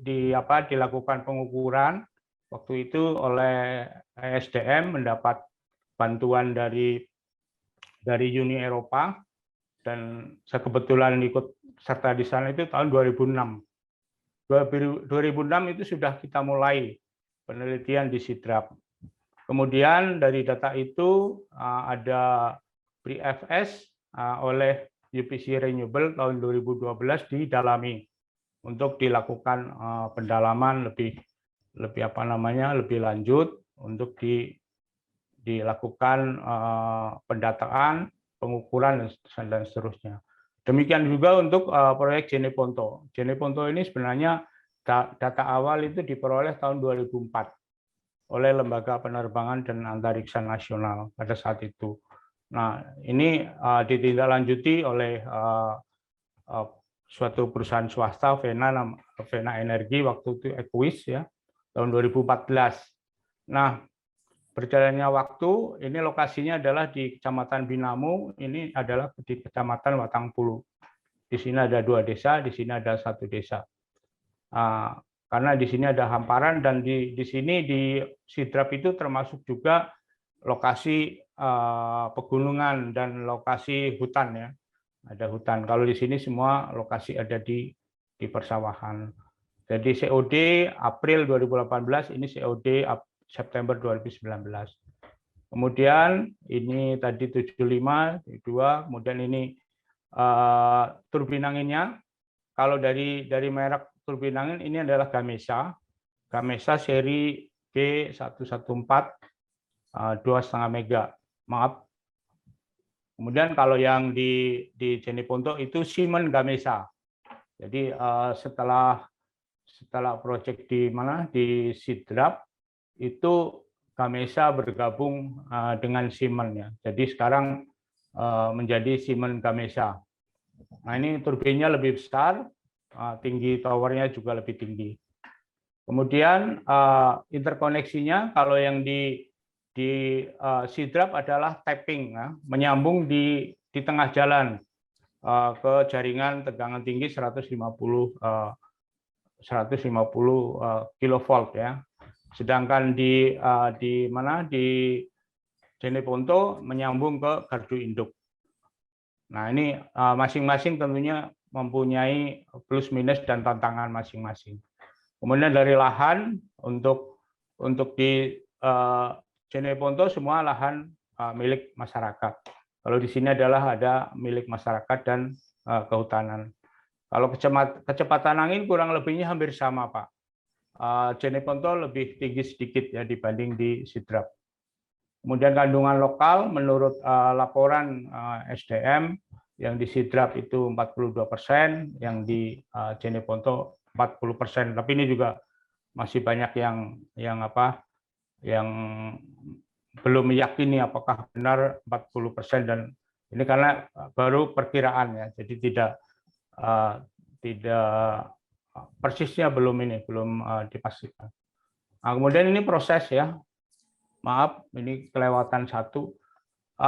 dilakukan pengukuran waktu itu oleh SDM, mendapat bantuan dari Uni Eropa, dan saya kebetulan ikut serta di sana itu tahun 2006. 2006 itu sudah kita mulai penelitian di Sidrap. Kemudian dari data itu ada pre-FS oleh UPC Renewable tahun 2012 didalami untuk dilakukan pendalaman lebih lanjut untuk dilakukan pendataan, pengukuran dan seterusnya. Demikian juga untuk proyek Jeneponto. Jeneponto ini sebenarnya data awal itu diperoleh tahun 2004 oleh Lembaga Penerbangan dan Antariksa Nasional pada saat itu. Nah, ini ditindaklanjuti oleh suatu perusahaan swasta, Vena Energi, waktu itu Equis ya, tahun 2014. Nah, berjalannya waktu, ini lokasinya adalah di Kecamatan Binamu, ini adalah di Kecamatan Watangpulu. Di sini ada 2 desa, di sini ada 1 desa. Karena di sini ada hamparan, dan di sini di Sidrap itu termasuk juga lokasi pegunungan dan lokasi hutan ya. Ada hutan. Kalau di sini semua lokasi ada di persawahan. Jadi COD April 2018, ini COD September 2019. Kemudian ini tadi 75, 2, kemudian ini turbin anginnya. Kalau dari merek turbin angin ini adalah Gamesa. Gamesa seri B114 2,5 mega. Maaf. Kemudian kalau yang di Jeneponto itu Siemens Gamesa. Jadi setelah proyek di Sidrap itu Gamesa bergabung dengan Siemens ya. Jadi sekarang menjadi Siemens Gamesa. Nah, ini turbinnya lebih besar, tinggi towernya juga lebih tinggi. Kemudian interkoneksinya kalau yang di Sidrap adalah tapping, ya, menyambung di tengah jalan ke jaringan tegangan tinggi 150 kilovolt ya. Sedangkan di Jeneponto menyambung ke gardu induk. Nah, ini masing-masing tentunya mempunyai plus minus dan tantangan masing-masing. Kemudian dari lahan untuk di Jeneponto semua lahan milik masyarakat. Kalau di sini adalah ada milik masyarakat dan kehutanan. Kalau kecepatan angin kurang lebihnya hampir sama, Pak. Jeneponto lebih tinggi sedikit ya dibanding di Sidrap. Kemudian kandungan lokal menurut laporan SDM yang di Sidrap itu 42%, yang di Jeneponto 40%. Tapi ini juga masih banyak yang belum meyakini apakah benar 40% dan ini karena baru perkiraan ya, jadi tidak persisnya belum dipastikan. Nah, kemudian ini proses ya, maaf ini kelewatan satu.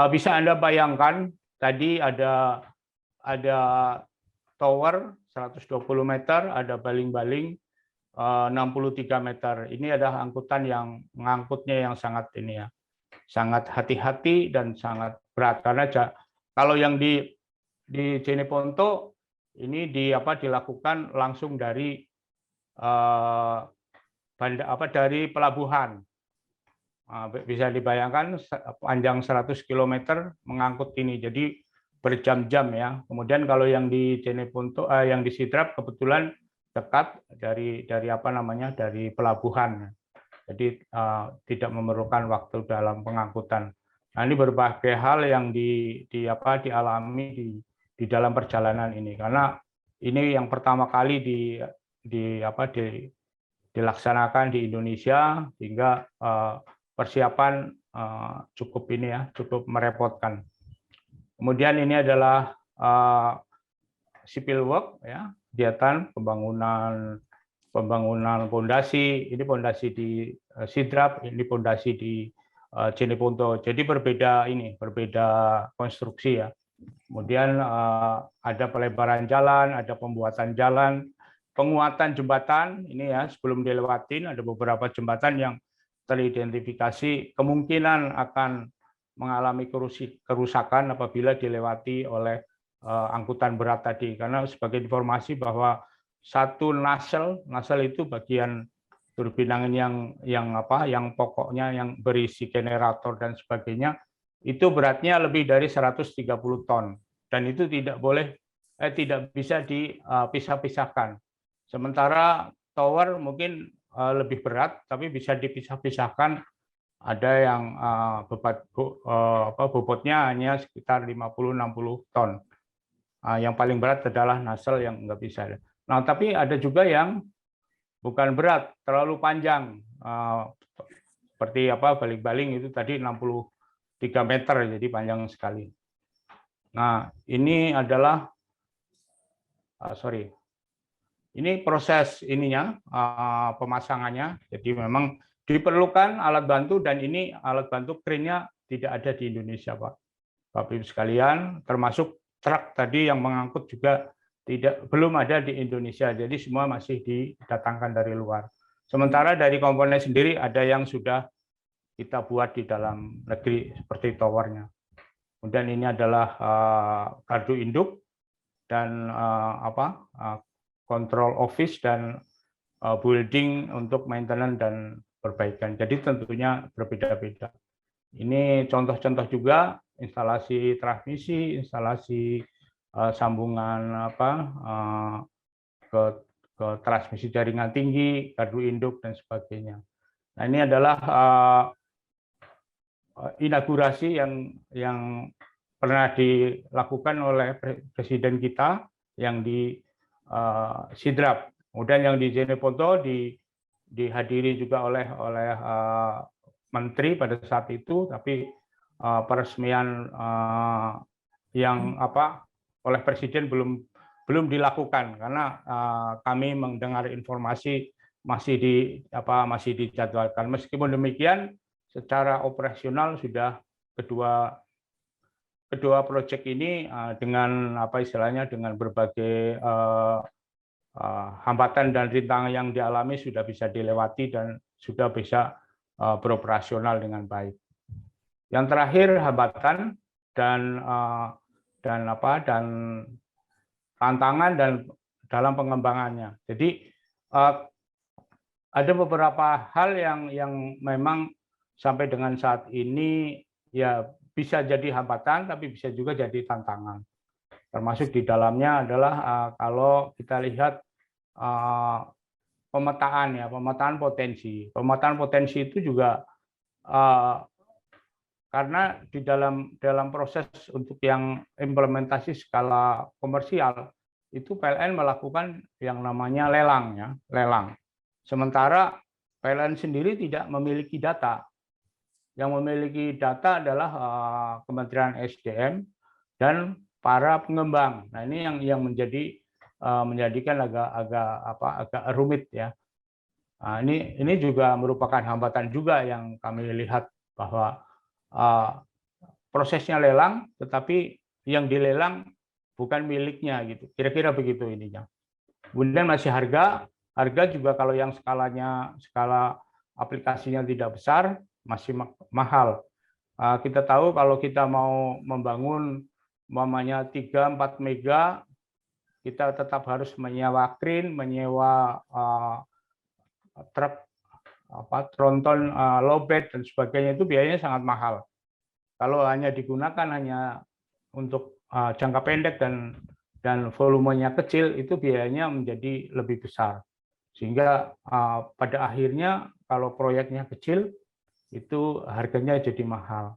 Bisa Anda bayangkan tadi ada tower 120 meter, ada baling-baling 63 meter. Ini adalah angkutan yang mengangkutnya yang sangat sangat hati-hati dan sangat berat karena kalau yang di Jeneponto ini dilakukan langsung dari dari pelabuhan. Bisa dibayangkan panjang 100 km mengangkut ini. Jadi berjam-jam ya. Kemudian kalau yang di Jeneponto yang di Sidrap kebetulan dekat dari pelabuhan. Jadi tidak memerlukan waktu dalam pengangkutan. Nah, ini berbagai hal yang dialami di dalam perjalanan ini karena ini yang pertama kali dilaksanakan di Indonesia sehingga persiapan cukup merepotkan. Kemudian ini adalah civil work ya, kegiatan pembangunan pondasi. Ini pondasi di Sidrap, ini pondasi di Jeneponto. Jadi berbeda konstruksi ya. Kemudian ada pelebaran jalan, ada pembuatan jalan, penguatan jembatan. Ini ya sebelum dilewatin ada beberapa jembatan yang teridentifikasi kemungkinan akan mengalami kerusakan apabila dilewati oleh angkutan berat tadi. Karena sebagai informasi bahwa satu nacelle itu bagian turbin angin yang pokoknya yang berisi generator dan sebagainya itu beratnya lebih dari 130 ton dan itu tidak bisa dipisah-pisahkan. Sementara tower mungkin lebih berat tapi bisa dipisah-pisahkan. Ada yang bobotnya hanya sekitar 50-60 ton. Yang paling berat adalah nacelle yang nggak bisa. Nah, tapi ada juga yang bukan berat, terlalu panjang. Seperti baling-baling itu tadi 63 meter, jadi panjang sekali. Nah, ini adalah, ini proses pemasangannya. Jadi memang diperlukan alat bantu dan ini alat bantu krennya tidak ada di Indonesia, Pak. Bapak Ibu sekalian, termasuk truk tadi yang mengangkut juga belum ada di Indonesia. Jadi semua masih didatangkan dari luar. Sementara dari komponen sendiri ada yang sudah kita buat di dalam negeri seperti towernya. Kemudian ini adalah gardu induk dan control office dan building untuk maintenance dan perbaikan. Jadi tentunya berbeda-beda. Ini contoh-contoh juga instalasi transmisi, instalasi sambungan ke transmisi jaringan tinggi, gardu induk dan sebagainya. Nah, ini adalah inaugurasi yang pernah dilakukan oleh Presiden kita yang di Sidrap. Kemudian yang di Jeneponto dihadiri juga oleh Menteri pada saat itu, tapi peresmian yang oleh Presiden belum dilakukan karena kami mendengar informasi masih dijadwalkan. Meskipun demikian, secara operasional sudah kedua proyek ini dengan dengan berbagai hambatan dan rintangan yang dialami sudah bisa dilewati dan sudah bisa beroperasional dengan baik. Yang terakhir hambatan dan tantangan dan dalam pengembangannya. Jadi ada beberapa hal yang memang sampai dengan saat ini ya bisa jadi hambatan, tapi bisa juga jadi tantangan. Termasuk di dalamnya adalah kalau kita lihat pemetaan potensi. Pemetaan potensi itu juga karena di dalam proses untuk yang implementasi skala komersial itu PLN melakukan yang namanya lelang. Sementara PLN sendiri tidak memiliki data. Yang memiliki data adalah Kementerian SDM dan para pengembang. Nah, ini yang menjadikan agak rumit ya. Nah, ini juga merupakan hambatan juga yang kami lihat bahwa prosesnya lelang, tetapi yang dilelang bukan miliknya gitu. Kira-kira begitu ininya. Kemudian masih harga juga kalau yang skala aplikasinya tidak besar masih mahal. Kita tahu kalau kita mau membangun umpamanya 3-4 mega, kita tetap harus menyewa crane, menyewa truk, tronton, low bed dan sebagainya, itu biayanya sangat mahal. Kalau hanya digunakan hanya untuk jangka pendek dan volumenya kecil, itu biayanya menjadi lebih besar. Sehingga pada akhirnya kalau proyeknya kecil, itu harganya jadi mahal.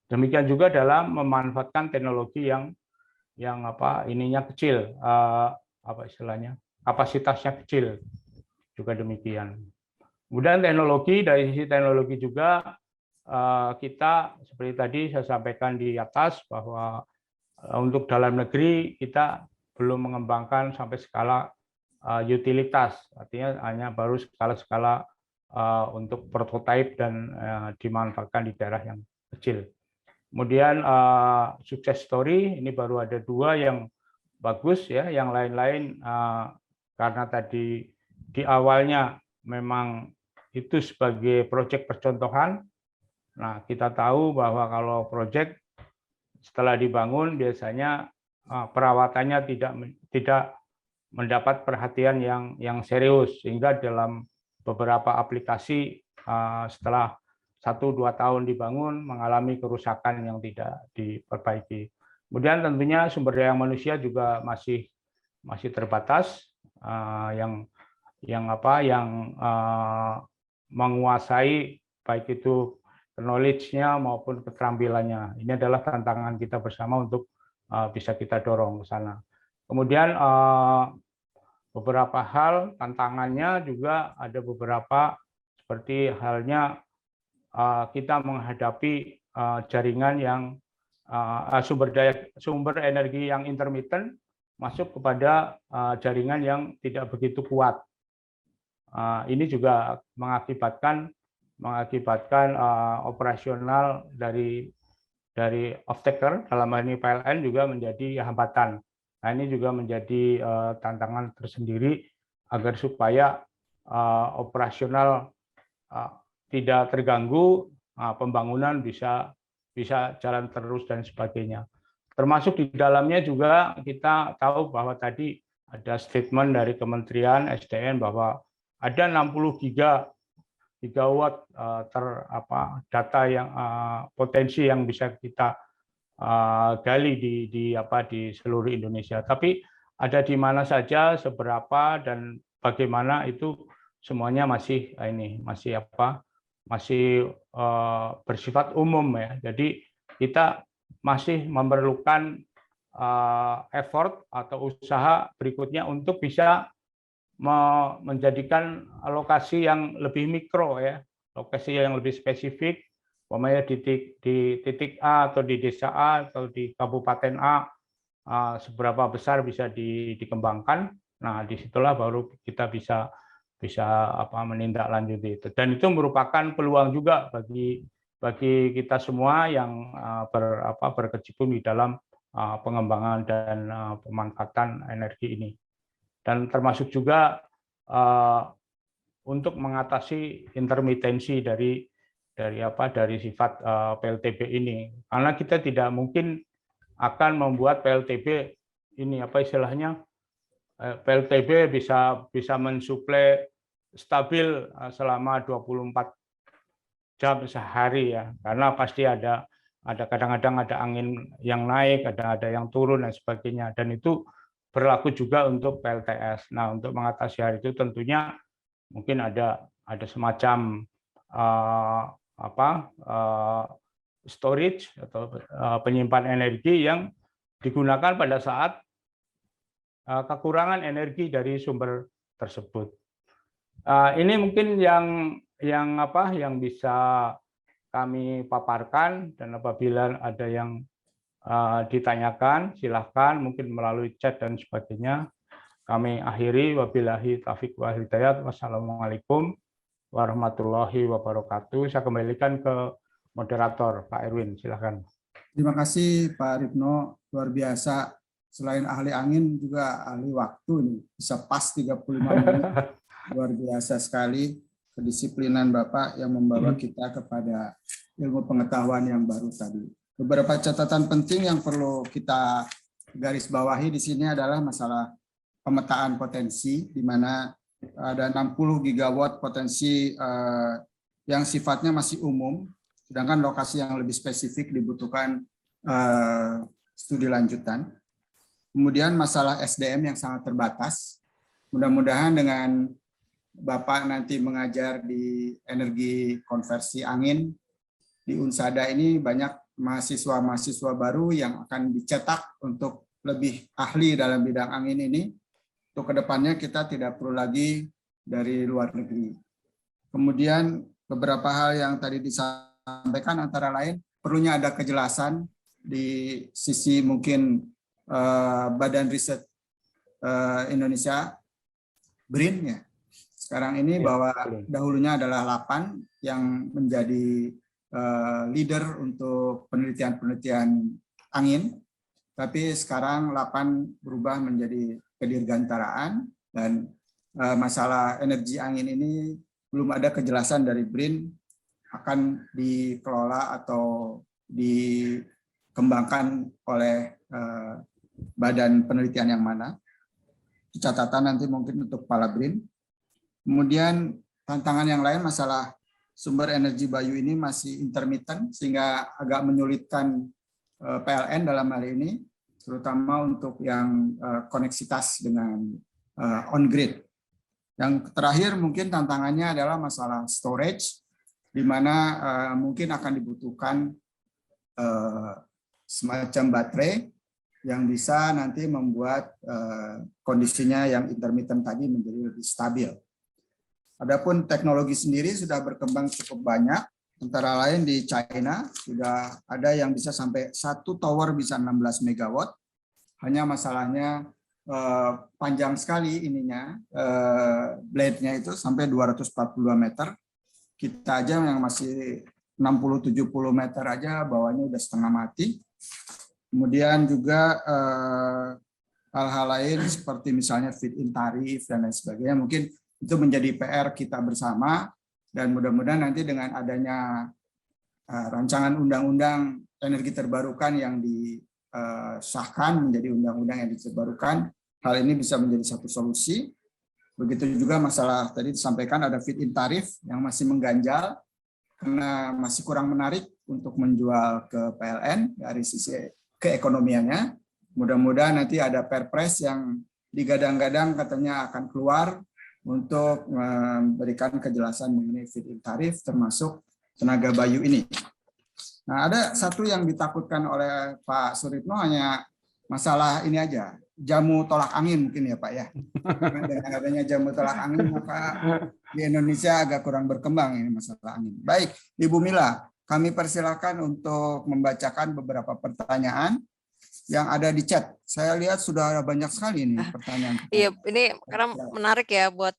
Demikian juga dalam memanfaatkan teknologi yang ininya kecil, kapasitasnya kecil, juga demikian. Kemudian dari sisi teknologi juga kita seperti tadi saya sampaikan di atas bahwa untuk dalam negeri kita belum mengembangkan sampai skala utilitas, artinya hanya baru skala untuk prototipe dan dimanfaatkan di daerah yang kecil. Kemudian success story ini baru ada 2 yang bagus ya, yang lain-lain karena tadi di awalnya memang itu sebagai proyek percontohan. Nah, kita tahu bahwa kalau proyek setelah dibangun biasanya perawatannya tidak mendapat perhatian yang serius, sehingga dalam beberapa aplikasi setelah 1-2 tahun dibangun mengalami kerusakan yang tidak diperbaiki. Kemudian tentunya sumber daya manusia juga masih terbatas, yang menguasai baik itu knowledge-nya maupun keterampilannya. Ini adalah tantangan kita bersama untuk bisa kita dorong ke sana. Kemudian beberapa hal tantangannya juga ada beberapa, seperti halnya kita menghadapi jaringan yang sumber energi yang intermittent masuk kepada jaringan yang tidak begitu kuat. Ini juga mengakibatkan operasional dari off-taker, dalam hal ini PLN, juga menjadi hambatan. Nah, ini juga menjadi tantangan tersendiri agar supaya operasional tidak terganggu pembangunan bisa jalan terus dan sebagainya. Termasuk di dalamnya juga kita tahu bahwa tadi ada statement dari Kementerian SDM bahwa ada 60 gigawatt data yang potensi yang bisa kita gali di seluruh Indonesia. Tapi ada di mana saja, seberapa, dan bagaimana itu semuanya masih bersifat umum ya. Jadi kita masih memerlukan effort atau usaha berikutnya untuk bisa menjadikan lokasi yang lebih mikro ya, lokasi yang lebih spesifik, umpamanya di titik A atau di desa A atau di kabupaten A, seberapa besar bisa dikembangkan. Nah, disitulah baru kita bisa menindaklanjuti itu. Dan itu merupakan peluang juga bagi kita semua yang berkecimpung di dalam pengembangan dan pemanfaatan energi ini. Dan termasuk juga untuk mengatasi intermitensi dari sifat PLTB ini, karena kita tidak mungkin akan membuat PLTB ini PLTB bisa mensuplai stabil selama 24 jam sehari ya, karena pasti ada kadang-kadang ada angin yang naik, ada yang turun dan sebagainya, dan itu berlaku juga untuk PLTS. Nah, untuk mengatasi hal itu tentunya mungkin ada semacam storage atau penyimpan energi yang digunakan pada saat kekurangan energi dari sumber tersebut. Ini mungkin yang bisa kami paparkan, dan apabila ada yang ditanyakan, silahkan mungkin melalui chat dan sebagainya. Kami akhiri, wabillahi taufiq wal hidayah. Wassalamualaikum warahmatullahi wabarakatuh. Saya kembalikan ke moderator, Pak Erwin, silahkan. Terima kasih Pak Ripno, luar biasa. Selain ahli angin juga ahli waktu ini, bisa pas 35 menit. Luar biasa sekali kedisiplinan Bapak yang membawa kita kepada ilmu pengetahuan yang baru tadi. Beberapa catatan penting yang perlu kita garis bawahi di sini adalah masalah pemetaan potensi, di mana ada 60 gigawatt potensi yang sifatnya masih umum, sedangkan lokasi yang lebih spesifik dibutuhkan studi lanjutan. Kemudian masalah SDM yang sangat terbatas. Mudah-mudahan dengan Bapak nanti mengajar di energi konversi angin di Unsada ini banyak mahasiswa-mahasiswa baru yang akan dicetak untuk lebih ahli dalam bidang angin ini. Untuk kedepannya kita tidak perlu lagi dari luar negeri. Kemudian beberapa hal yang tadi disampaikan antara lain perlunya ada kejelasan di sisi mungkin Badan Riset Indonesia, BRIN ya. Sekarang ini bahwa dahulunya adalah 8 yang menjadi leader untuk penelitian-penelitian angin, tapi sekarang 8 berubah menjadi kedirgantaraan, dan masalah energi angin ini belum ada kejelasan dari BRIN akan dikelola atau dikembangkan oleh badan penelitian yang mana. Catatan nanti mungkin untuk kepala BRIN. Kemudian tantangan yang lain masalah sumber energi bayu ini masih intermittent sehingga agak menyulitkan PLN dalam hal ini, terutama untuk yang koneksitas dengan on-grid. Yang terakhir mungkin tantangannya adalah masalah storage, di mana mungkin akan dibutuhkan semacam baterai yang bisa nanti membuat kondisinya yang intermittent tadi menjadi lebih stabil. Adapun teknologi sendiri sudah berkembang cukup banyak, antara lain di China sudah ada yang bisa sampai 1 tower bisa 16 megawatt. Hanya masalahnya panjang sekali ininya, blade-nya itu sampai 242 meter. Kita aja yang masih 60-70 meter aja bawahnya udah setengah mati. Kemudian juga hal-hal lain seperti misalnya feed-in tarif dan lain sebagainya, mungkin itu menjadi PR kita bersama, dan mudah-mudahan nanti dengan adanya rancangan undang-undang energi terbarukan yang disahkan menjadi undang-undang energi terbarukan, hal ini bisa menjadi satu solusi. Begitu juga masalah tadi disampaikan ada feed-in tarif yang masih mengganjal karena masih kurang menarik untuk menjual ke PLN dari sisi keekonomiannya. Mudah-mudahan nanti ada perpres yang digadang-gadang katanya akan keluar untuk memberikan kejelasan mengenai feed-in tarif termasuk tenaga bayu ini. Nah, ada satu yang ditakutkan oleh Pak Suripno hanya masalah ini aja, jamu tolak angin mungkin ya Pak ya. Karena dengan adanya jamu tolak angin maka di Indonesia agak kurang berkembang ini masalah angin. Baik, Ibu Mila, kami persilakan untuk membacakan beberapa pertanyaan yang ada di chat. Saya lihat sudah ada banyak sekali ini pertanyaan. Iya, ini karena menarik ya buat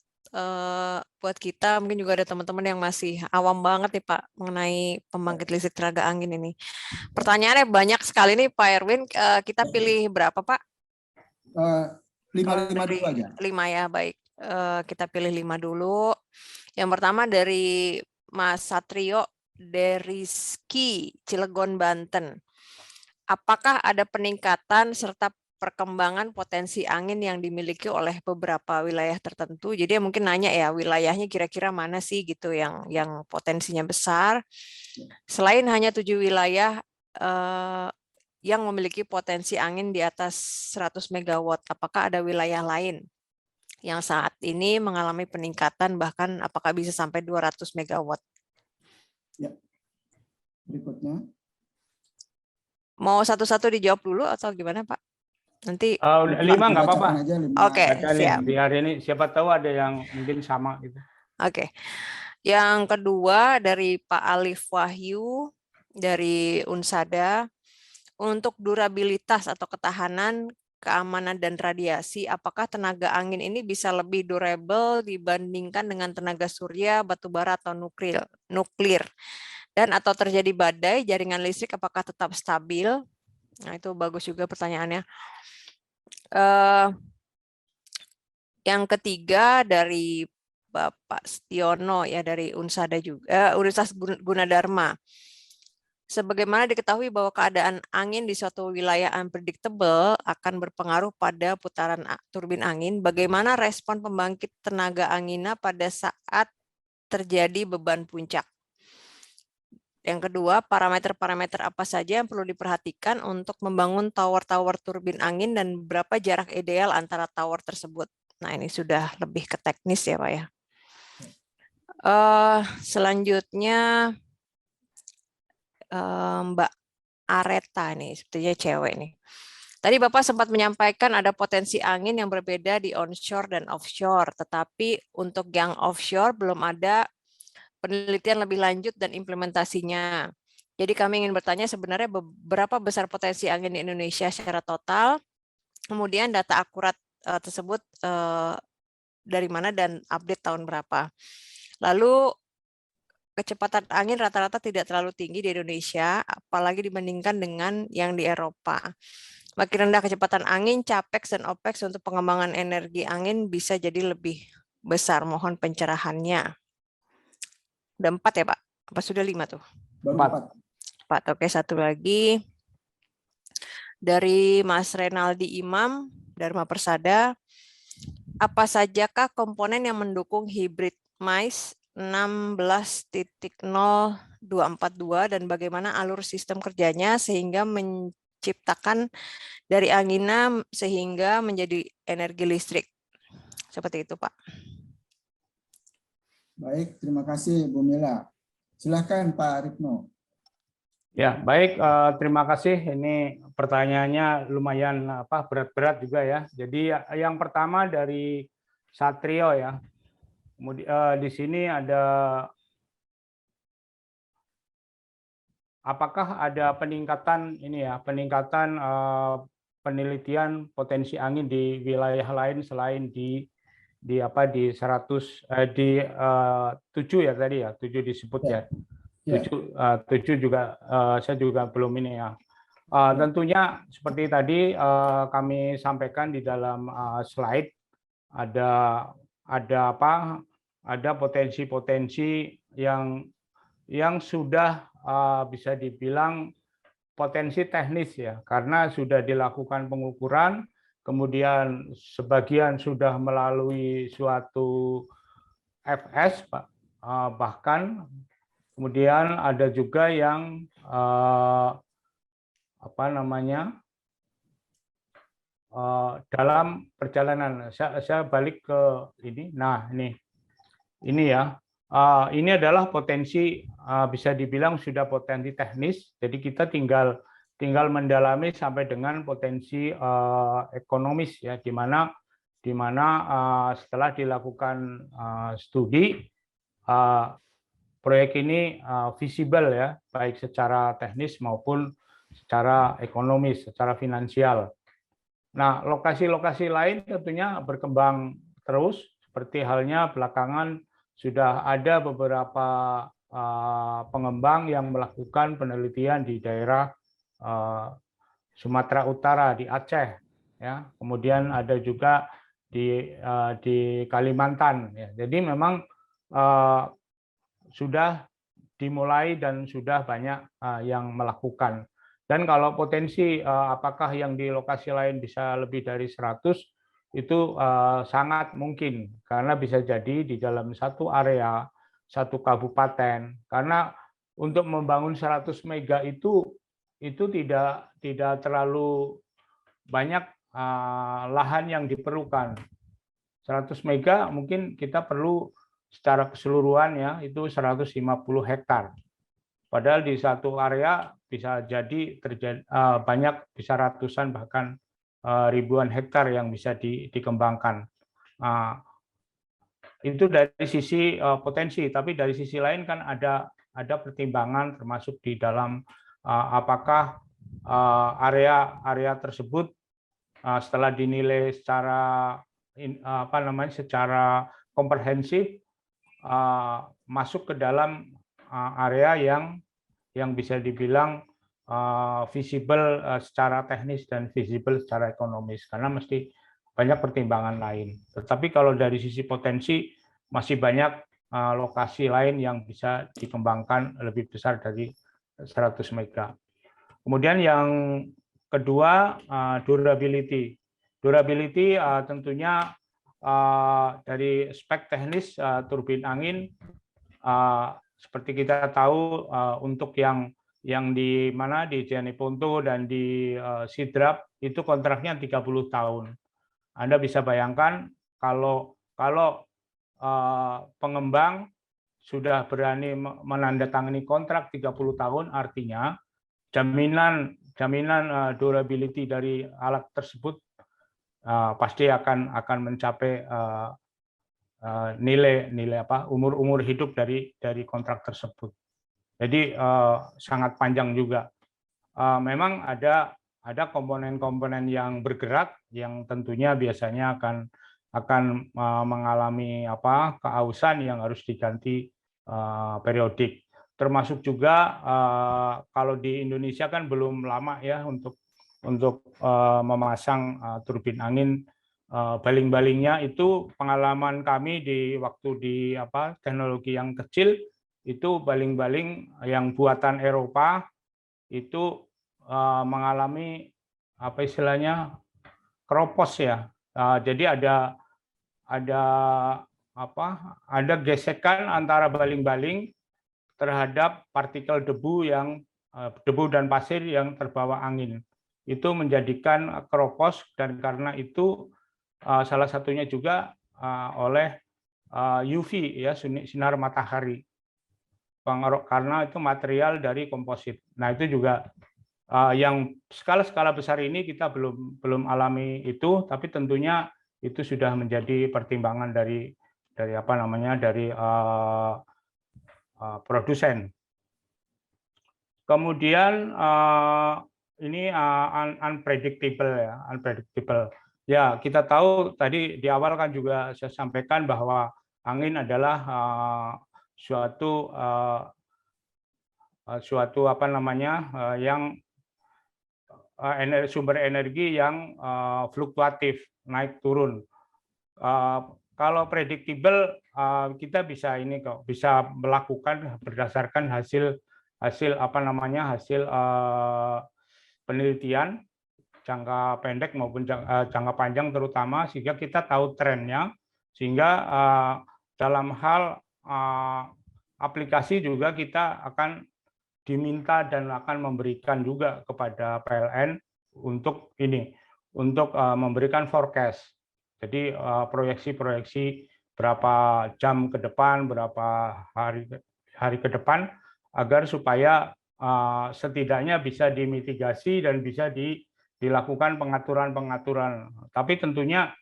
kita, mungkin juga ada teman-teman yang masih awam banget nih Pak mengenai pembangkit listrik tenaga angin ini. Pertanyaannya banyak sekali nih Pak Erwin, kita pilih berapa Pak? 5 dulu aja. 5 ya, baik. Kita pilih 5 dulu. Yang pertama dari Mas Satrio dari Ski, Cilegon, Banten. Apakah ada peningkatan serta perkembangan potensi angin yang dimiliki oleh beberapa wilayah tertentu? Jadi mungkin nanya ya, wilayahnya kira-kira mana sih gitu yang potensinya besar. Selain hanya 7 wilayah yang memiliki potensi angin di atas 100 megawatt, apakah ada wilayah lain yang saat ini mengalami peningkatan bahkan apakah bisa sampai 200 megawatt? Ya. Berikutnya. Mau satu-satu dijawab dulu atau gimana Pak? Nanti 5 nggak apa-apa. Oke, siap. Di hari ini siapa tahu ada yang mungkin sama gitu. Oke. Yang kedua dari Pak Alif Wahyu dari Unsada, untuk durabilitas atau ketahanan, keamanan dan radiasi, apakah tenaga angin ini bisa lebih durable dibandingkan dengan tenaga surya, batubara atau nuklir? Dan atau terjadi badai, jaringan listrik apakah tetap stabil? Nah, itu bagus juga pertanyaannya. Yang ketiga dari Bapak Stiono ya dari Unsada juga, Universitas Gunadarma. Sebagaimana diketahui bahwa keadaan angin di suatu wilayah unpredictable akan berpengaruh pada putaran turbin angin, bagaimana respon pembangkit tenaga angina pada saat terjadi beban puncak? Yang kedua, parameter-parameter apa saja yang perlu diperhatikan untuk membangun tower-tower turbin angin dan berapa jarak ideal antara tower tersebut? Nah, ini sudah lebih ke teknis ya, Pak ya. Selanjutnya, Mbak Areta nih, sepertinya cewek nih. Tadi Bapak sempat menyampaikan ada potensi angin yang berbeda di onshore dan offshore, tetapi untuk yang offshore belum ada penelitian lebih lanjut dan implementasinya. Jadi kami ingin bertanya sebenarnya berapa besar potensi angin di Indonesia secara total, kemudian data akurat tersebut dari mana dan update tahun berapa. Lalu kecepatan angin rata-rata tidak terlalu tinggi di Indonesia, apalagi dibandingkan dengan yang di Eropa. Makin rendah kecepatan angin, CAPEX dan OPEX untuk pengembangan energi angin bisa jadi lebih besar. Mohon pencerahannya. Udah 4 ya Pak? Apa sudah 5 tuh? 4. Oke, satu lagi. Dari Mas Renaldi Imam, Dharma Persada. Apa sajakah komponen yang mendukung hybrid MICE 16.0242 dan bagaimana alur sistem kerjanya sehingga menciptakan dari angina sehingga menjadi energi listrik? Seperti itu, Pak. Baik, terima kasih Bu Mila. Silakan Pak Ripno. Ya, baik, terima kasih. Ini pertanyaannya lumayan berat-berat juga ya. Jadi yang pertama dari Satrio ya. Kemudian di sini ada apakah ada peningkatan ini ya, peningkatan penelitian potensi angin di wilayah lain selain di 7 ya tadi ya, 7 disebut ya. 7 juga saya juga belum ini ya. Tentunya seperti tadi kami sampaikan di dalam slide ada potensi-potensi yang sudah bisa dibilang potensi teknis ya, karena sudah dilakukan pengukuran, kemudian sebagian sudah melalui suatu FS, bahkan kemudian ada juga yang dalam perjalanan. Saya balik ke ini. Nah, ini ya. Ini adalah potensi, bisa dibilang sudah potensi teknis. Jadi kita tinggal mendalami sampai dengan potensi ekonomis ya, di mana setelah dilakukan studi, proyek ini visible ya, baik secara teknis maupun secara ekonomis, secara finansial. Nah, lokasi-lokasi lain tentunya berkembang terus, seperti halnya belakangan sudah ada beberapa pengembang yang melakukan penelitian di daerah Sumatera Utara, di Aceh, ya. Kemudian ada juga di Kalimantan. Ya. Jadi memang sudah dimulai dan sudah banyak yang melakukan. Dan kalau potensi apakah yang di lokasi lain bisa lebih dari 100, itu sangat mungkin, karena bisa jadi di dalam satu area, satu kabupaten. Karena untuk membangun 100 mega itu tidak terlalu banyak lahan yang diperlukan. 100 mega mungkin kita perlu secara keseluruhan ya, itu 150 hektar. Padahal di satu area bisa jadi banyak, bisa ratusan bahkan ribuan hektar yang bisa dikembangkan. Itu dari sisi potensi, tapi dari sisi lain kan ada pertimbangan termasuk di dalam apakah area tersebut setelah dinilai secara secara komprehensif masuk ke dalam area yang bisa dibilang visible secara teknis dan visible secara ekonomis, karena mesti banyak pertimbangan lain. Tetapi kalau dari sisi potensi masih banyak lokasi lain yang bisa dikembangkan lebih besar dari 100 mega. Kemudian yang kedua, durability. Durability tentunya dari spek teknis turbin angin, seperti kita tahu untuk yang di mana di Jeneponto dan di Sidrap itu kontraknya 30 tahun. Anda bisa bayangkan kalau pengembang sudah berani menandatangani kontrak 30 tahun, artinya jaminan durability dari alat tersebut pasti akan mencapai nilai umur hidup dari kontrak tersebut. Jadi sangat panjang juga. Memang ada komponen-komponen yang bergerak yang tentunya biasanya akan mengalami keausan yang harus diganti periodik. Termasuk juga kalau di Indonesia kan belum lama ya untuk memasang turbin angin. Baling-balingnya itu pengalaman kami di waktu di teknologi yang kecil, itu baling-baling yang buatan Eropa itu mengalami istilahnya keropos ya. Jadi ada gesekan antara baling-baling terhadap partikel debu dan pasir yang terbawa angin. Itu menjadikan keropos, dan karena itu salah satunya juga oleh UV ya, sinar matahari, karena itu material dari komposit. Nah itu juga yang skala besar ini kita belum alami itu, tapi tentunya itu sudah menjadi pertimbangan dari produsen. Kemudian ini unpredictable ya, Ya, kita tahu tadi di awal kan juga saya sampaikan bahwa angin adalah suatu yang sumber energi yang fluktuatif, naik turun. Kalau predictable kita bisa melakukan berdasarkan hasil hasil hasil penelitian jangka pendek maupun jangka panjang terutama, sehingga kita tahu trennya, sehingga dalam hal aplikasi juga kita akan diminta dan akan memberikan juga kepada PLN untuk memberikan forecast. Jadi proyeksi-proyeksi berapa jam ke depan, berapa hari ke depan, agar supaya setidaknya bisa dimitigasi dan bisa dilakukan pengaturan-pengaturan. Tapi tentunya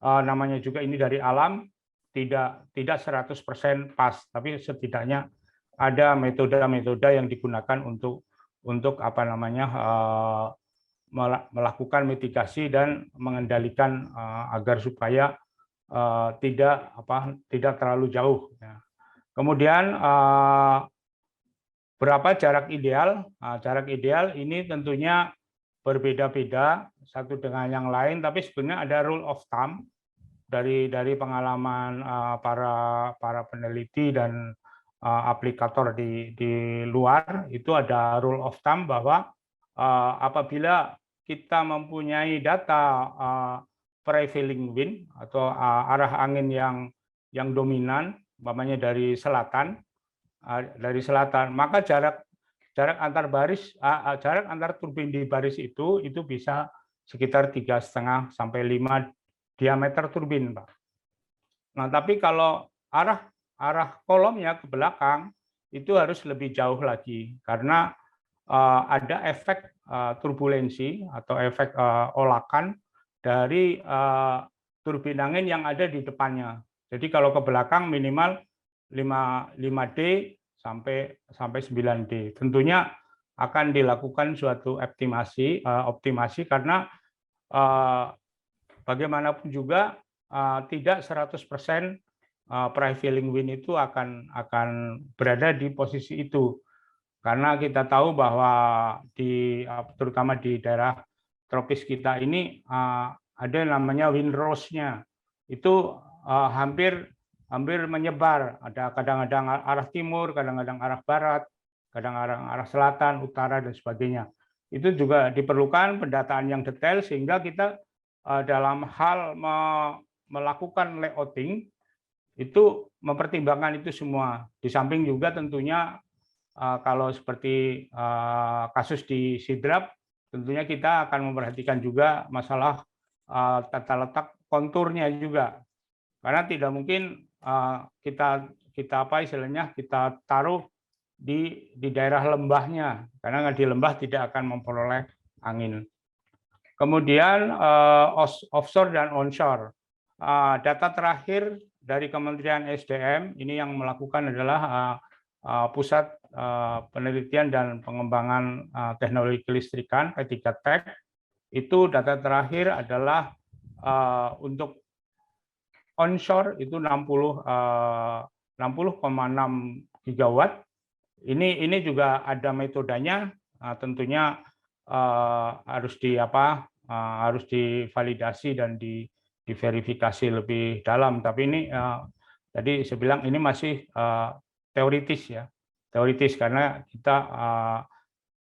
namanya juga ini dari alam, tidak 100% pas, tapi setidaknya ada metode-metode yang digunakan untuk melakukan mitigasi dan mengendalikan agar supaya tidak terlalu jauh. Kemudian berapa jarak ideal? Jarak ideal ini tentunya berbeda-beda satu dengan yang lain, tapi sebenarnya ada rule of thumb dari pengalaman para peneliti dan aplikator di luar. Itu ada rule of thumb bahwa apabila kita mempunyai data prevailing wind atau arah angin yang dominan, umpamanya dari selatan, maka jarak antar turbin di baris itu bisa sekitar 3,5 sampai 5 diameter turbin, Pak. Nah, tapi kalau arah kolomnya ke belakang itu harus lebih jauh lagi, karena ada efek turbulensi atau efek olakan dari turbin angin yang ada di depannya. Jadi kalau ke belakang minimal 5D sampai 9D. Tentunya akan dilakukan suatu optimasi karena bagaimanapun juga tidak 100% prevailing wind itu akan berada di posisi itu, karena kita tahu bahwa terutama di daerah tropis kita ini ada namanya wind rose-nya, itu hampir menyebar, ada kadang-kadang arah timur, kadang-kadang arah barat, kadang-kadang arah selatan, utara, dan sebagainya. Itu juga diperlukan pendataan yang detail sehingga kita dalam hal melakukan layouting itu mempertimbangkan itu semua. Di samping juga tentunya kalau seperti kasus di Sidrap, tentunya kita akan memperhatikan juga masalah tata letak konturnya juga, karena tidak mungkin kita taruh di daerah lembahnya, karena di lembah tidak akan memperoleh angin. Kemudian offshore dan onshore. Data terakhir dari Kementerian SDM ini yang melakukan adalah Pusat Penelitian dan Pengembangan Teknologi Kelistrikan P3Tech. Itu data terakhir adalah untuk onshore itu 60,6 gigawatt. Ini juga ada metodenya, tentunya harus divalidasi dan diverifikasi lebih dalam. Tapi ini tadi saya bilang ini masih teoritis ya, teoritis karena kita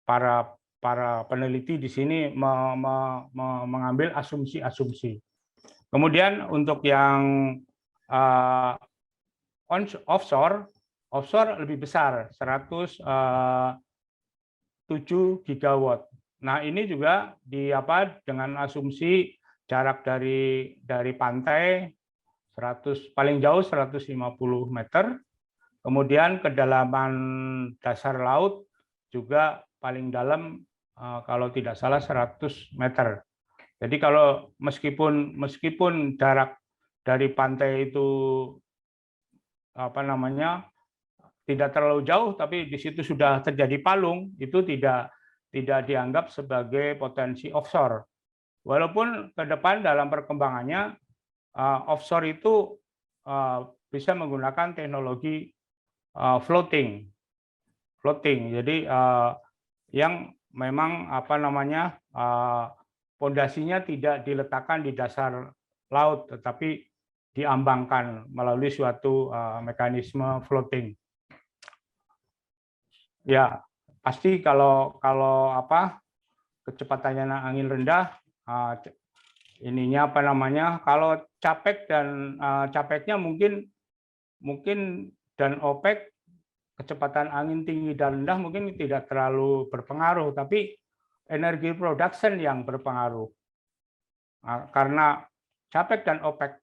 para peneliti di sini mengambil asumsi-asumsi. Kemudian untuk yang offshore lebih besar, 107 gigawatt. Nah, ini juga dengan asumsi jarak dari pantai paling jauh 150 meter, kemudian kedalaman dasar laut juga paling dalam kalau tidak salah 100 meter. Jadi kalau meskipun jarak dari pantai itu tidak terlalu jauh, tapi di situ sudah terjadi palung, itu tidak dianggap sebagai potensi offshore. Walaupun ke depan dalam perkembangannya offshore itu bisa menggunakan teknologi floating. Jadi yang memang pondasinya tidak diletakkan di dasar laut, tetapi diambangkan melalui suatu mekanisme floating. Ya, pasti kalau apa kecepatannya angin rendah, ininya apa namanya, kalau capek dan capeknya mungkin dan OPEC, kecepatan angin tinggi dan rendah mungkin tidak terlalu berpengaruh, tapi energi production yang berpengaruh. Karena capek dan OPEC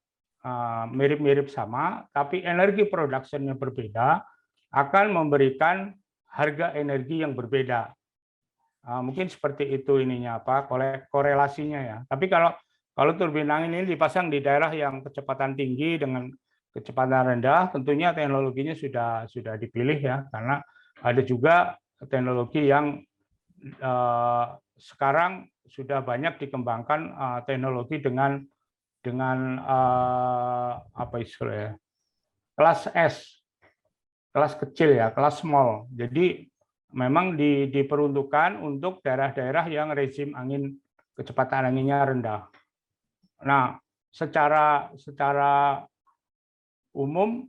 mirip-mirip sama, tapi energi production-nya berbeda, akan memberikan harga energi yang berbeda. Mungkin seperti itu ininya apa korelasinya ya. Tapi kalau turbin angin ini dipasang di daerah yang kecepatan tinggi dengan kecepatan rendah, tentunya teknologinya sudah dipilih ya, karena ada juga teknologi yang sekarang sudah banyak dikembangkan teknologi dengan apa istilahnya, kelas S, kelas kecil ya, kelas small. Jadi memang diperuntukkan untuk daerah-daerah yang rezim angin kecepatan anginnya rendah. Nah, secara umum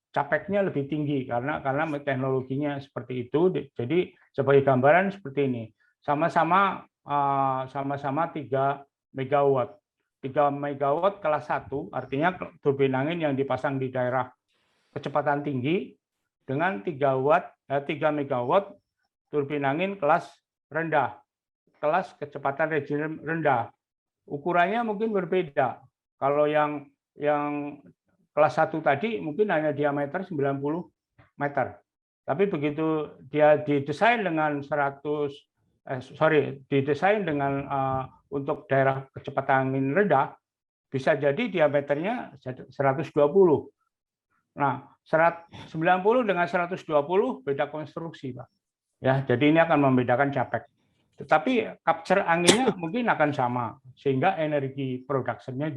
capeknya lebih tinggi karena teknologinya seperti itu. Jadi sebagai gambaran seperti ini, sama-sama 3 megawatt. 3 megawatt kelas 1 artinya turbin angin yang dipasang di daerah kecepatan tinggi dengan 3 megawatt turbin angin kelas rendah, kelas kecepatan rezim rendah. Ukurannya mungkin berbeda. Kalau yang kelas 1 tadi mungkin hanya diameter 90 meter. Tapi begitu dia didesain dengan untuk daerah kecepatan angin rendah, bisa jadi diameternya 120. Nah, 90 dengan 120 beda konstruksi, Pak. Ya, jadi ini akan membedakan capek. Tetapi capture anginnya mungkin akan sama, sehingga energi production-nya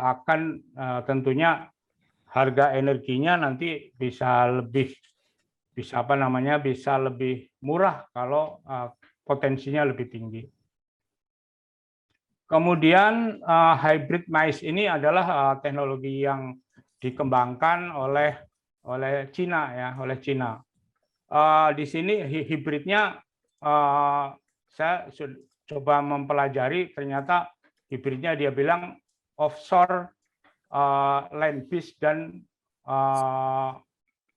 akan tentunya harga energinya nanti bisa lebih murah kalau potensinya lebih tinggi. Kemudian hybrid maize ini adalah teknologi yang dikembangkan oleh Cina ya, di sini hibridnya saya coba mempelajari, ternyata hibridnya dia bilang offshore, land based dan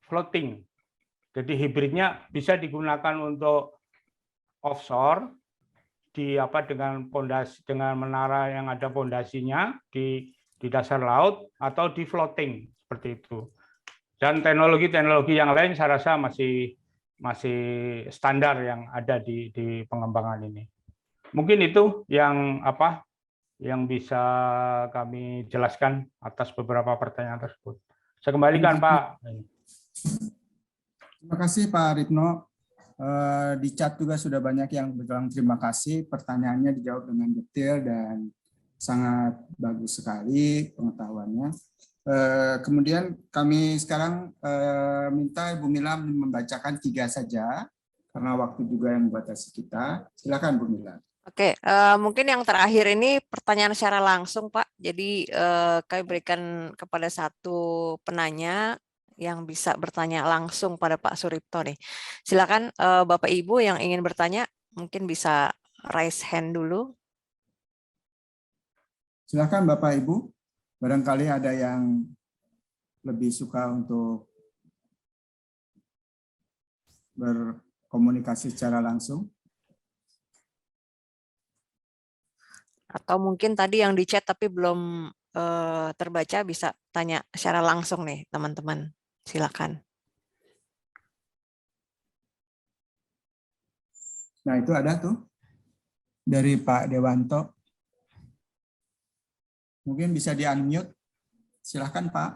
floating. Jadi hibridnya bisa digunakan untuk offshore dengan menara yang ada pondasinya di dasar laut atau di floating seperti itu. Dan teknologi yang lain saya rasa masih standar yang ada di pengembangan ini. Mungkin itu yang bisa kami jelaskan atas beberapa pertanyaan tersebut. Saya kembalikan, Pak. Terima kasih, Pak Ripno. Di chat juga sudah banyak yang bilang terima kasih. Pertanyaannya dijawab dengan detail dan sangat bagus sekali pengetahuannya. Kemudian kami sekarang minta Ibu Mila membacakan 3 saja, karena waktu juga yang membatasi kita. Silakan Bu Mila. Oke, mungkin yang terakhir ini pertanyaan secara langsung, Pak. Jadi kami berikan kepada satu penanya yang bisa bertanya langsung pada Pak Suripto nih. Silakan Bapak Ibu yang ingin bertanya, mungkin bisa raise hand dulu. Silakan Bapak Ibu. Barangkali ada yang lebih suka untuk berkomunikasi secara langsung. Atau mungkin tadi yang di chat tapi belum terbaca, bisa tanya secara langsung nih teman-teman. Silakan. Nah itu ada tuh dari Pak Dewanto. Mungkin bisa di-unmute. Silakan Pak.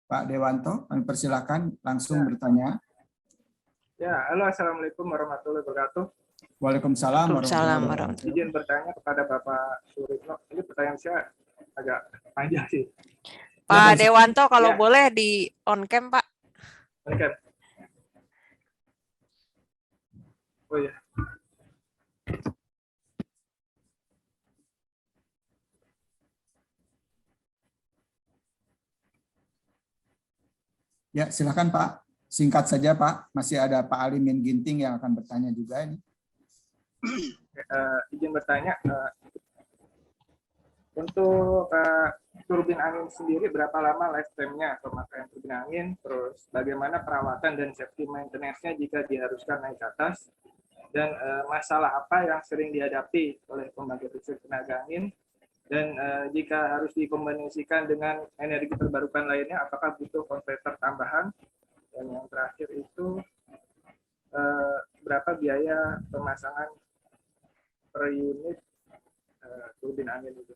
Pak Dewanto, kami persilakan langsung bertanya. Ya, halo, assalamualaikum warahmatullahi wabarakatuh. Waalaikumsalam warahmatullahi wabarakatuh. Izin bertanya kepada Bapak Suripno. Ini pertanyaan saya agak panjang sih. Pak Dewanto, kalau boleh di on cam, Pak. On cam. Oh ya. Ya, silakan Pak. Singkat saja Pak. Masih ada Pak Alimin Ginting yang akan bertanya juga ini. Izin bertanya, untuk turbin angin sendiri berapa lama lifetime-nya pemakaian turbin angin, terus bagaimana perawatan dan safety maintenance-nya jika diharuskan naik ke atas, dan masalah apa yang sering dihadapi oleh pembangkit listrik tenaga angin, dan jika harus dikombinasikan dengan energi terbarukan lainnya, apakah butuh konverter tambahan, dan yang terakhir itu berapa biaya pemasangan per unit turbin angin itu.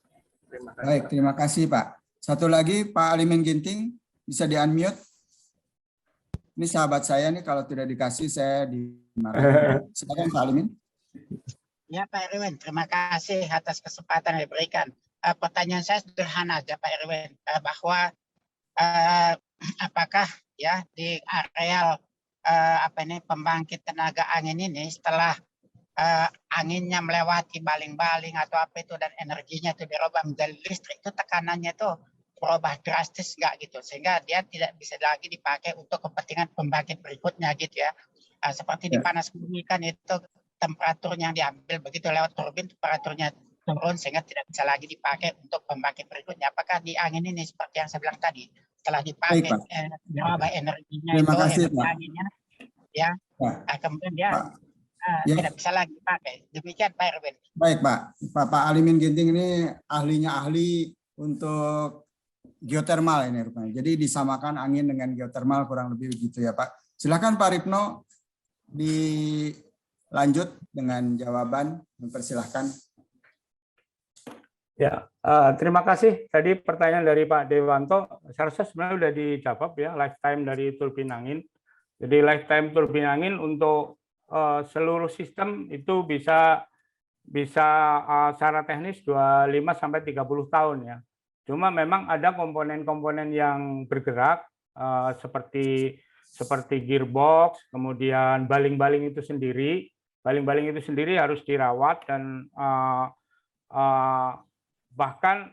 Terima kasih. Baik, terima kasih Pak. Satu lagi Pak Alimin Ginting, bisa di-unmute. Ini sahabat saya nih, kalau tidak dikasih saya dimarahin. Silakan Pak Alimin. Ya Pak Irwin, terima kasih atas kesempatan yang diberikan. Pertanyaan saya sederhana aja Pak Irwin, bahwa apakah ya di areal pembangkit tenaga angin ini setelah anginnya melewati baling-baling atau apa itu dan energinya itu dirubah menjadi listrik, itu tekanannya itu berubah drastis nggak gitu, sehingga dia tidak bisa lagi dipakai untuk kepentingan pembangkit berikutnya gitu ya. Seperti di panas bumi kan itu temperaturnya yang diambil begitu lewat turbin, temperaturnya turun sehingga tidak bisa lagi dipakai untuk pembangkit berikutnya. Apakah di angin ini seperti yang saya bilang tadi, setelah dipakai berubah energinya terima itu kasih, energi Pak. anginnya ya, kemudian dia Ya. tidak bisa lagi dipakai. Demikian Pak Irwin. Baik Pak. Pak Alimin Ginting ini ahlinya ahli untuk geotermal ini rupanya. Jadi disamakan angin dengan geotermal kurang lebih begitu ya Pak. Silakan Pak Ripno dilanjut dengan jawaban. Mempersilahkan. Ya, terima kasih. Tadi pertanyaan dari Pak Dewanto, saya rasa sebenarnya sudah dijawab ya, lifetime dari turbin angin. Jadi lifetime turbin angin untuk seluruh sistem itu bisa secara teknis 25 sampai 30 tahun ya. Cuma memang ada komponen-komponen yang bergerak seperti gearbox, kemudian baling-baling itu sendiri. Baling-baling itu sendiri harus dirawat dan bahkan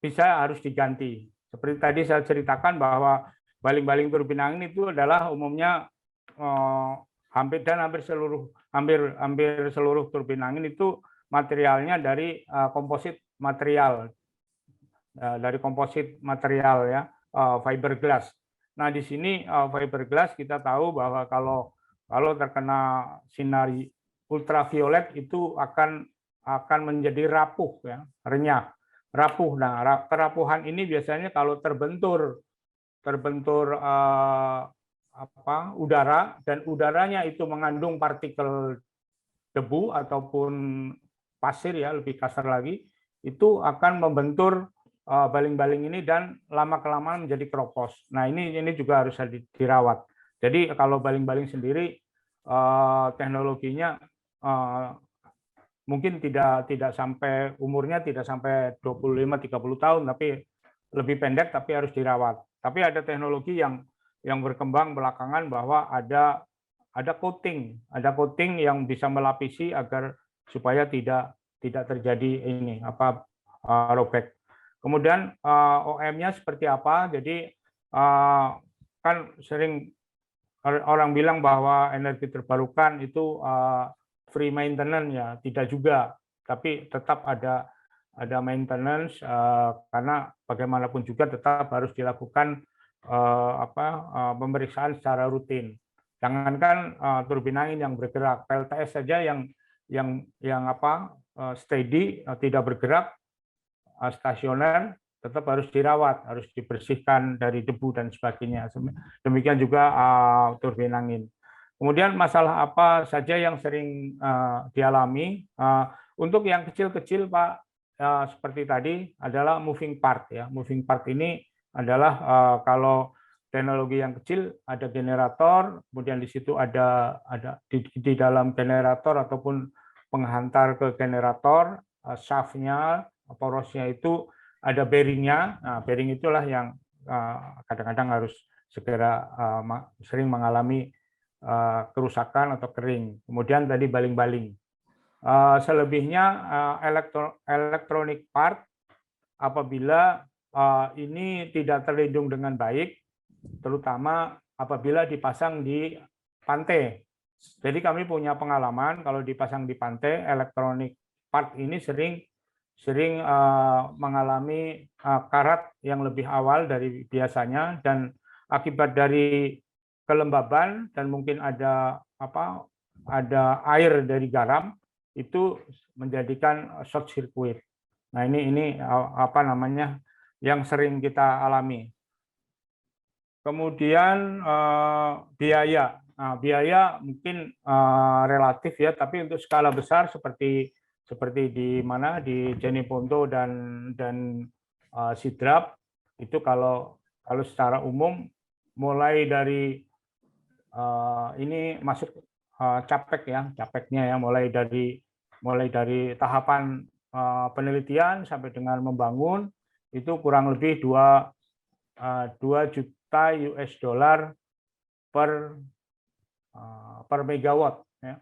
bisa harus diganti. Seperti tadi saya ceritakan bahwa baling-baling turbin angin itu adalah umumnya hampir seluruh turbin angin itu materialnya dari komposit material ya, fiberglass. Nah di sini fiberglass kita tahu bahwa kalau terkena sinar ultraviolet itu akan menjadi rapuh ya, renyah, rapuh. Nah kerapuhan ini biasanya kalau terbentur udara dan udaranya itu mengandung partikel debu ataupun pasir ya, lebih kasar lagi, itu akan membentur baling-baling ini dan lama-kelamaan menjadi keropos. Nah ini juga harus dirawat. Jadi kalau baling-baling sendiri teknologinya mungkin tidak sampai umurnya tidak sampai 25-30 tahun, tapi lebih pendek, tapi harus dirawat. Tapi ada teknologi yang berkembang belakangan bahwa ada coating yang bisa melapisi agar supaya tidak terjadi robek. Kemudian OM-nya seperti apa? Jadi kan sering orang bilang bahwa energi terbarukan itu free maintenance ya, tidak juga, tapi tetap ada maintenance karena bagaimanapun juga tetap harus dilakukan pemeriksaan secara rutin. Jangankan turbin angin yang bergerak, PLTS saja yang steady, tidak bergerak, stasioner, tetap harus dirawat, harus dibersihkan dari debu dan sebagainya. Demikian juga turbin angin. Kemudian masalah apa saja yang sering dialami? Untuk yang kecil-kecil Pak, seperti tadi adalah moving part ya. Moving part ini adalah kalau teknologi yang kecil ada generator, kemudian di situ ada di dalam generator ataupun penghantar ke generator, shaft-nya, porosnya itu ada bearing-nya. Nah, bearing itulah yang kadang-kadang harus segera sering mengalami kerusakan atau kering. Kemudian tadi baling-baling. Selebihnya electronic part apabila ini tidak terlindung dengan baik, terutama apabila dipasang di pantai. Jadi kami punya pengalaman kalau dipasang di pantai, elektronik part ini sering mengalami karat yang lebih awal dari biasanya, dan akibat dari kelembaban dan mungkin ada air dari garam itu menjadikan short circuit. Nah, ini yang sering kita alami. Kemudian biaya. Nah, biaya mungkin relatif ya, tapi untuk skala besar seperti di Geni Ponto dan Sidrap itu kalau secara umum mulai dari ini masuk capeknya ya, mulai dari tahapan penelitian sampai dengan membangun itu kurang lebih 2 juta US dollar per megawatt ya.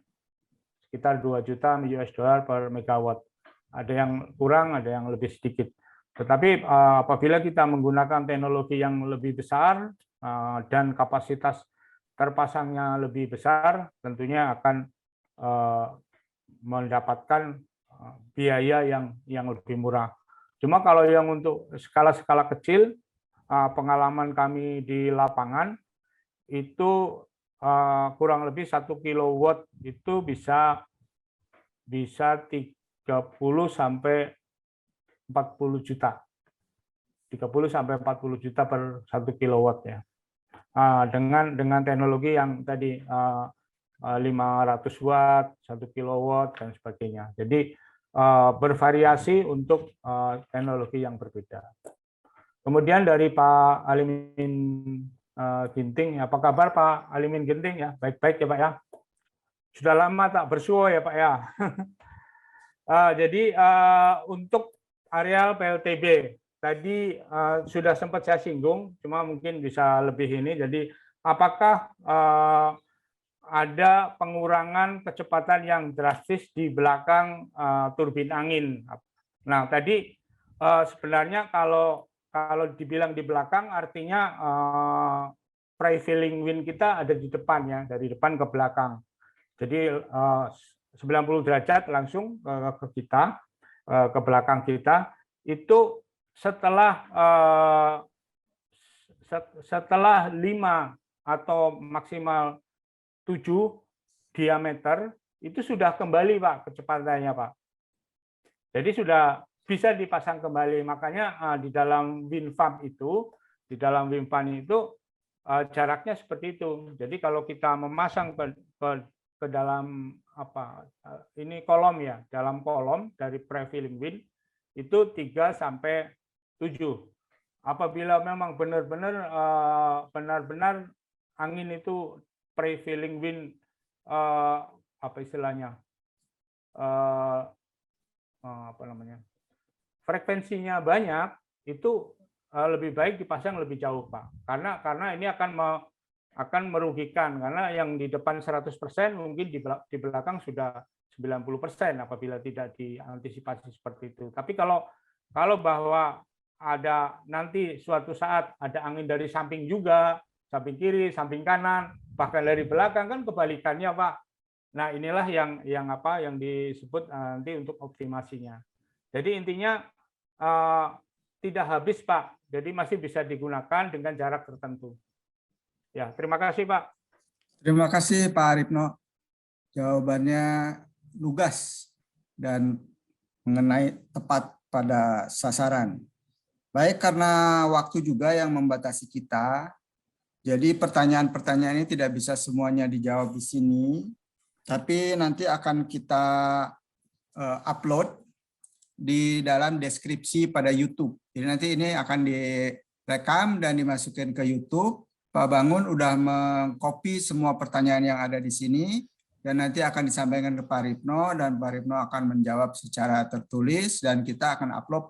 Sekitar 2 juta US dollar per megawatt. Ada yang kurang, ada yang lebih sedikit. Tetapi apabila kita menggunakan teknologi yang lebih besar dan kapasitas terpasangnya lebih besar, tentunya akan mendapatkan biaya yang lebih murah. Cuma kalau yang untuk skala-skala kecil, pengalaman kami di lapangan itu kurang lebih 1 kilowatt itu bisa 30 sampai 40 juta. 30 sampai 40 juta per 1 kilowatt ya. Dengan teknologi yang tadi 500 watt, 1 kilowatt dan sebagainya. Jadi bervariasi untuk teknologi yang berbeda. Kemudian dari Pak Alimin Ginting, apa kabar Pak Alimin Ginting ya? Baik-baik ya Pak ya. Sudah lama tak bersua ya Pak ya. Jadi untuk areal PLTB tadi sudah sempat saya singgung, cuma mungkin bisa lebih ini. Jadi apakah ada pengurangan kecepatan yang drastis di belakang turbin angin? Nah tadi sebenarnya kalau dibilang di belakang artinya prevailing wind kita ada di depan ya, dari depan ke belakang. Jadi 90 derajat langsung ke kita, ke belakang kita, itu setelah 5 atau maksimal 7 diameter, itu sudah kembali Pak kecepatannya Pak. Jadi sudah bisa dipasang kembali. Makanya di dalam wind farm itu, jaraknya seperti itu. Jadi kalau kita memasang ke dalam ini kolom ya, dalam kolom dari prevailing wind itu 3 sampai 7. Apabila memang benar-benar angin itu prevailing wind frekuensinya banyak, itu lebih baik dipasang lebih jauh Pak. Karena ini akan merugikan, karena yang di depan 100% mungkin di belakang sudah 90% apabila tidak diantisipasi seperti itu. Tapi kalau bahwa ada nanti suatu saat ada angin dari samping juga, samping kiri, samping kanan, bahkan dari belakang, kan kebalikannya Pak. Nah inilah yang disebut nanti untuk optimasinya. Jadi intinya tidak habis Pak, jadi masih bisa digunakan dengan jarak tertentu. Ya, terima kasih Pak. Terima kasih Pak Arifno. Jawabannya lugas dan mengenai tepat pada sasaran. Baik, karena waktu juga yang membatasi kita, jadi pertanyaan-pertanyaan ini tidak bisa semuanya dijawab di sini, tapi nanti akan kita upload di dalam deskripsi pada YouTube. Jadi nanti ini akan direkam dan dimasukkan ke YouTube. Pak Bangun udah mengcopy semua pertanyaan yang ada di sini dan nanti akan disampaikan ke Pak Ripno, dan Pak Ripno akan menjawab secara tertulis dan kita akan upload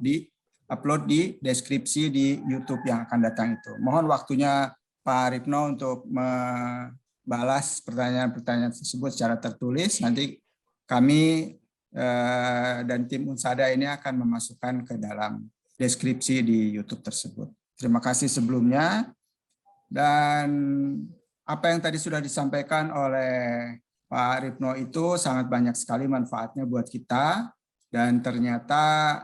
di deskripsi di YouTube yang akan datang itu. Mohon waktunya Pak Ripno untuk membalas pertanyaan-pertanyaan tersebut secara tertulis. Nanti kami dan tim Unsada ini akan memasukkan ke dalam deskripsi di YouTube tersebut. Terima kasih sebelumnya. Dan apa yang tadi sudah disampaikan oleh Pak Ripno itu sangat banyak sekali manfaatnya buat kita, dan ternyata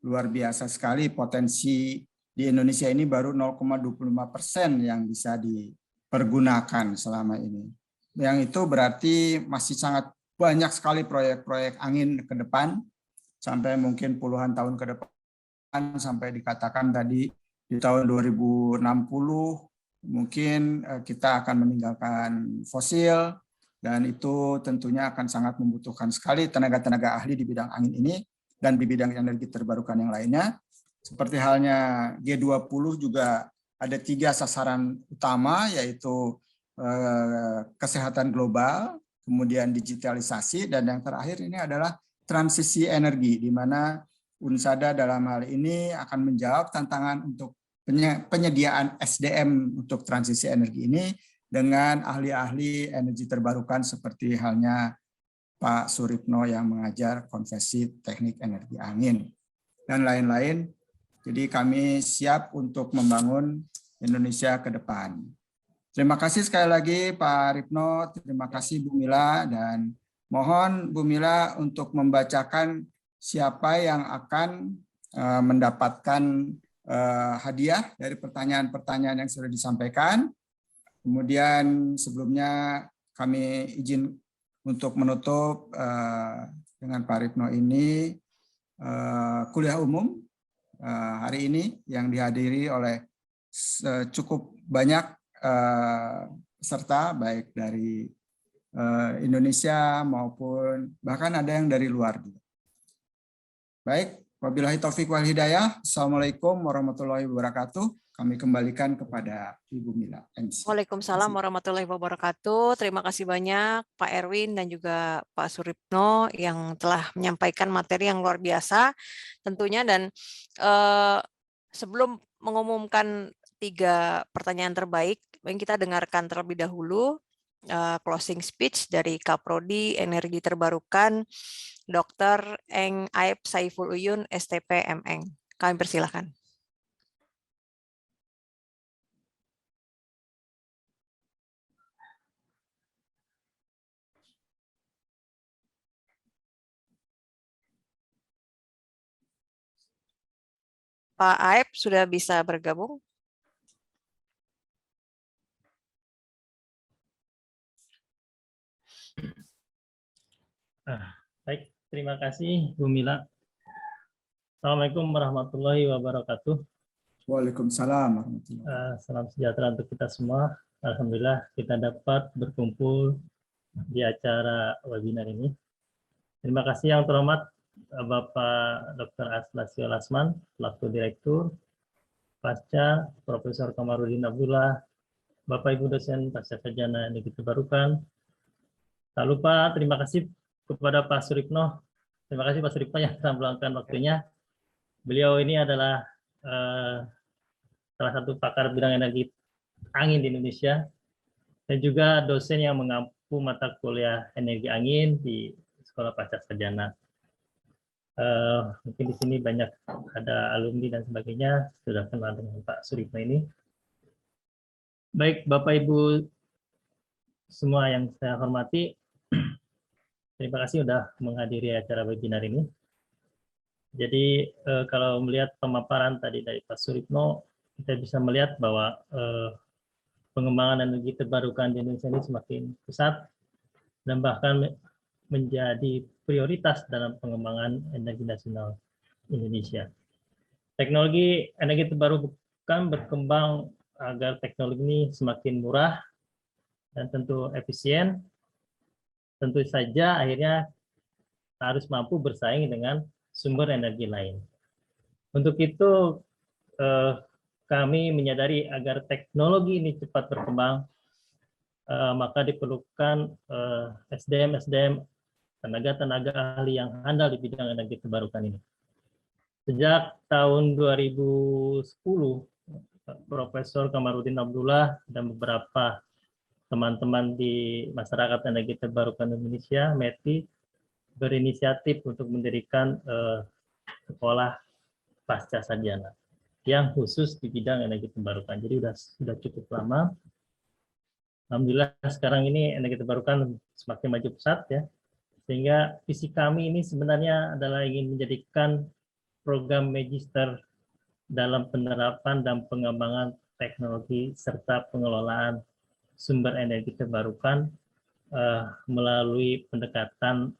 luar biasa sekali potensi di Indonesia ini baru 0,25% yang bisa dipergunakan selama ini. Yang itu berarti masih sangat banyak sekali proyek-proyek angin ke depan, sampai mungkin puluhan tahun ke depan, sampai dikatakan tadi di tahun 2060 mungkin kita akan meninggalkan fosil, dan itu tentunya akan sangat membutuhkan sekali tenaga-tenaga ahli di bidang angin ini dan di bidang energi terbarukan yang lainnya. Seperti halnya G20 juga ada 3 sasaran utama, yaitu kesehatan global, kemudian digitalisasi, dan yang terakhir ini adalah transisi energi, di mana Unsada dalam hal ini akan menjawab tantangan untuk penyediaan SDM untuk transisi energi ini dengan ahli-ahli energi terbarukan seperti halnya Pak Suripno yang mengajar konversi teknik energi angin dan lain-lain. Jadi kami siap untuk membangun Indonesia ke depan. Terima kasih sekali lagi Pak Ripno, terima kasih Bu Mila, dan mohon Bu Mila untuk membacakan siapa yang akan mendapatkan hadiah dari pertanyaan-pertanyaan yang sudah disampaikan. Kemudian sebelumnya kami izin untuk menutup dengan Pak Ripno ini kuliah umum hari ini yang dihadiri oleh cukup banyak peserta, baik dari Indonesia maupun bahkan ada yang dari luar juga. Baik, wabillahi taufiq wal hidayah. Assalamualaikum warahmatullahi wabarakatuh. Kami kembalikan kepada Ibu Mila. MC. Waalaikumsalam warahmatullahi wabarakatuh. Terima kasih banyak Pak Erwin dan juga Pak Suripno yang telah menyampaikan materi yang luar biasa tentunya. Dan sebelum mengumumkan 3 pertanyaan terbaik, yang kita dengarkan terlebih dahulu closing speech dari Kaprodi Energi Terbarukan Dr. Eng Aib Saiful Uyun, STP MN. Kami persilahkan. Pak Aib sudah bisa bergabung? Baik, terima kasih Bu Mila. Assalamualaikum warahmatullahi wabarakatuh. Waalaikumsalam. Salam sejahtera untuk kita semua. Alhamdulillah kita dapat berkumpul di acara webinar ini. Terima kasih yang terhormat Bapak Dr. Aslasio Lasman, selaku Direktur, Pasca, Profesor Kamarudin Abdullah, Bapak Ibu dosen Pasca Sarjana Energi Terbarukan. Tak lupa terima kasih kepada Pak Suripno. Terima kasih Pak Suripno yang telah meluangkan waktunya. Beliau ini adalah salah satu pakar bidang energi angin di Indonesia dan juga dosen yang mengampu mata kuliah energi angin di Sekolah Pasca Sarjana. Mungkin di sini banyak ada alumni dan sebagainya, sudah kenal dengan Pak Suripno ini. Baik Bapak Ibu semua yang saya hormati, terima kasih sudah menghadiri acara webinar ini. Jadi kalau melihat pemaparan tadi dari Pak Suripno, kita bisa melihat bahwa pengembangan energi terbarukan di Indonesia ini semakin pesat dan bahkan menjadi prioritas dalam pengembangan energi nasional Indonesia. Teknologi energi terbarukan berkembang agar teknologi ini semakin murah dan tentu efisien. Tentu saja akhirnya harus mampu bersaing dengan sumber energi lain. Untuk itu kami menyadari agar teknologi ini cepat berkembang, maka diperlukan SDM, tenaga-tenaga ahli yang handal di bidang energi terbarukan ini. Sejak tahun 2010, Profesor Kamarudin Abdullah dan beberapa teman-teman di masyarakat energi terbarukan Indonesia, METI, berinisiatif untuk mendirikan sekolah pasca sarjana. yang khusus di bidang energi terbarukan. Jadi sudah cukup lama. Alhamdulillah sekarang ini energi terbarukan semakin maju pesat ya. Sehingga visi kami ini sebenarnya adalah ingin menjadikan program magister dalam penerapan dan pengembangan teknologi serta pengelolaan sumber energi terbarukan melalui pendekatan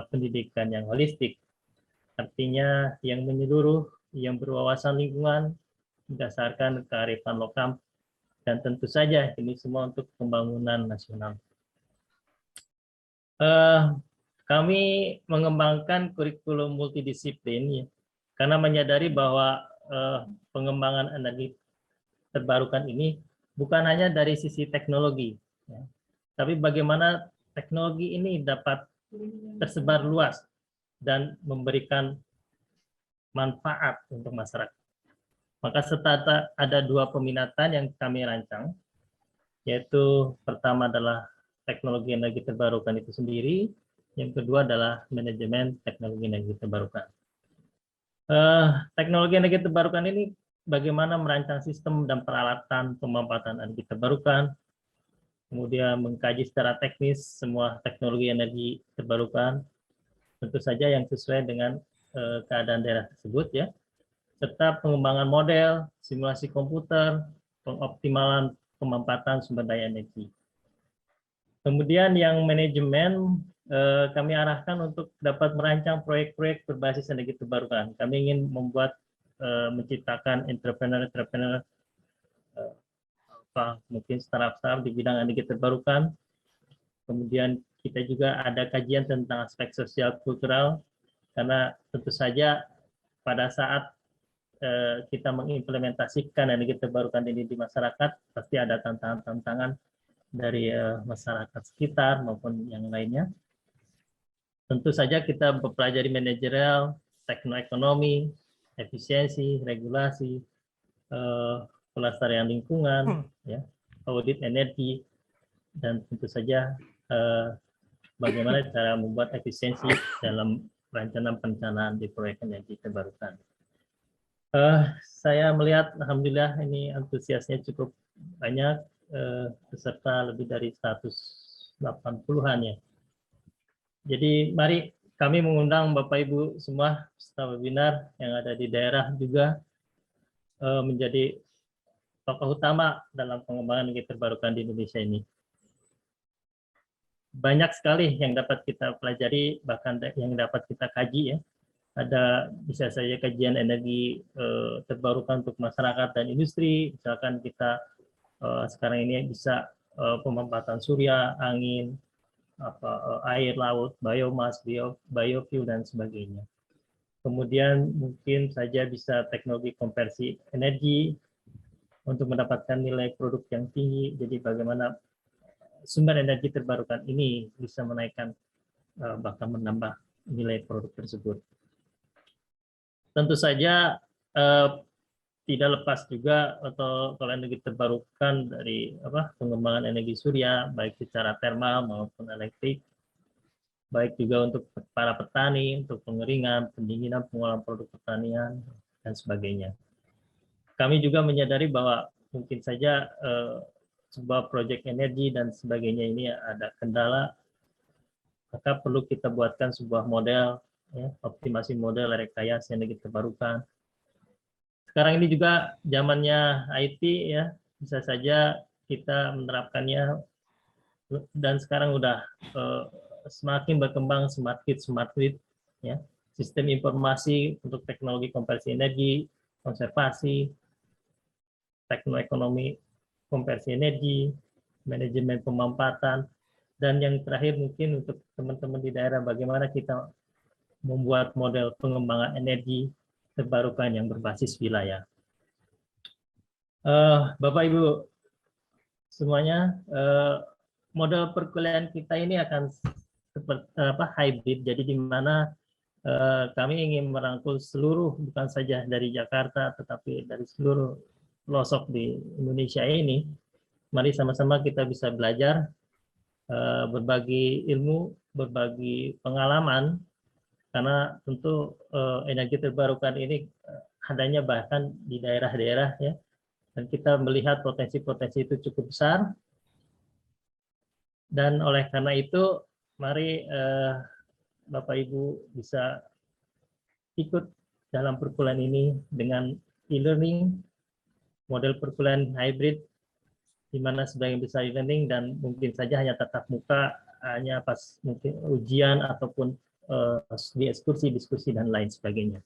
pendidikan yang holistik. Artinya yang menyeluruh, yang berwawasan lingkungan, berdasarkan kearifan lokal, dan tentu saja ini semua untuk pembangunan nasional. Kami mengembangkan kurikulum multidisiplin ya, karena menyadari bahwa pengembangan energi terbarukan ini bukan hanya dari sisi teknologi, ya, tapi bagaimana teknologi ini dapat tersebar luas dan memberikan manfaat untuk masyarakat. Maka serta ada 2 peminatan yang kami rancang, yaitu pertama adalah teknologi energi terbarukan itu sendiri, yang kedua adalah manajemen teknologi energi terbarukan. Teknologi energi terbarukan ini bagaimana merancang sistem dan peralatan pemanfaatan energi terbarukan, kemudian mengkaji secara teknis semua teknologi energi terbarukan, tentu saja yang sesuai dengan keadaan daerah tersebut ya, serta pengembangan model, simulasi komputer, pengoptimalan pemanfaatan sumber daya energi. Kemudian yang manajemen kami arahkan untuk dapat merancang proyek-proyek berbasis energi terbarukan. Kami ingin membuat menciptakan entrepreneur mungkin startup di bidang energi terbarukan. Kemudian kita juga ada kajian tentang aspek sosial kultural, karena tentu saja pada saat kita mengimplementasikan energi terbarukan ini di masyarakat, pasti ada tantangan-tantangan dari masyarakat sekitar maupun yang lainnya. Tentu saja kita mempelajari manajerial, teknoekonomi, efisiensi, regulasi, pelestarian lingkungan, ya, audit energi, dan tentu saja bagaimana cara membuat efisiensi dalam perencanaan di proyek energi terbarukan. Saya melihat alhamdulillah ini antusiasnya cukup banyak, peserta lebih dari 180-an ya. Jadi mari kami mengundang Bapak Ibu semua peserta webinar yang ada di daerah juga menjadi tokoh utama dalam pengembangan energi terbarukan di Indonesia ini. Banyak sekali yang dapat kita pelajari, bahkan yang dapat kita kaji ya. Ada bisa saja kajian energi terbarukan untuk masyarakat dan industri, misalkan kita sekarang ini bisa pemanfaatan surya, angin, air laut, biomas, biofuel dan sebagainya. Kemudian mungkin saja bisa teknologi konversi energi untuk mendapatkan nilai produk yang tinggi. Jadi bagaimana sumber energi terbarukan ini bisa menaikkan bahkan menambah nilai produk tersebut. Tentu saja tidak lepas juga atau kalau energi terbarukan dari pengembangan energi surya, baik secara termal maupun elektrik, baik juga untuk para petani, untuk pengeringan, pendinginan, pengolahan produk pertanian, dan sebagainya. Kami juga menyadari bahwa mungkin saja sebuah proyek energi dan sebagainya ini ada kendala, maka perlu kita buatkan sebuah model, ya, optimasi model rekayasa energi terbarukan. Sekarang ini juga zamannya IT ya, bisa saja kita menerapkannya, dan sekarang udah semakin berkembang smart grid ya, sistem informasi untuk teknologi konversi energi, konservasi, teknoekonomi konversi energi, manajemen pemanfaatan, dan yang terakhir mungkin untuk teman-teman di daerah bagaimana kita membuat model pengembangan energi terbarukan yang berbasis wilayah. Bapak Ibu semuanya, model perkuliahan kita ini akan seperti hybrid, jadi di mana kami ingin merangkul seluruh, bukan saja dari Jakarta tetapi dari seluruh pelosok di Indonesia ini. Mari sama-sama kita bisa belajar, berbagi ilmu, berbagi pengalaman, karena tentu energi terbarukan ini adanya bahkan di daerah-daerah ya. Dan kita melihat potensi-potensi itu cukup besar. Dan oleh karena itu, mari Bapak Ibu bisa ikut dalam perkuliahan ini dengan e-learning, model perkuliahan hybrid, di mana sebagian besar e-learning dan mungkin saja hanya tatap muka, hanya pas mungkin ujian ataupun di ekskursi, diskusi, dan lain sebagainya.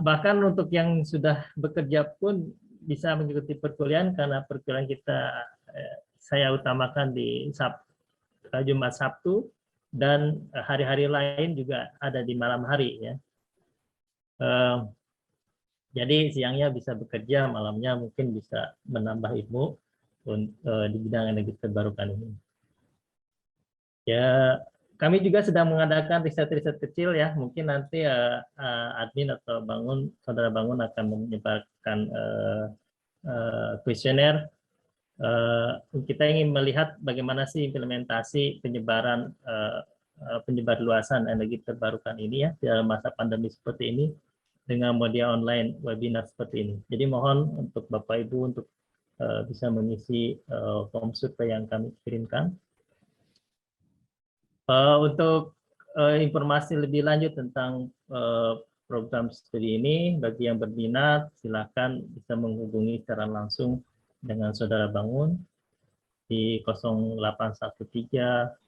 Bahkan untuk yang sudah bekerja pun bisa mengikuti perkuliahan, karena perkuliahan kita saya utamakan di Jumat Sabtu, dan hari-hari lain juga ada di malam hari ya. Jadi siangnya bisa bekerja, malamnya mungkin bisa menambah ilmu di bidang energi terbarukan ini. Ya, kami juga sedang mengadakan riset-riset kecil ya. Mungkin nanti admin atau saudara Bangun akan menyebarkan kuesioner. Kita ingin melihat bagaimana sih implementasi penyebar luasan energi terbarukan ini ya dalam masa pandemi seperti ini, dengan media online webinar seperti ini. Jadi mohon untuk Bapak Ibu untuk bisa mengisi form survei yang kami kirimkan. Untuk informasi lebih lanjut tentang program studi ini, bagi yang berminat silakan bisa menghubungi secara langsung dengan Saudara Bangun di 0813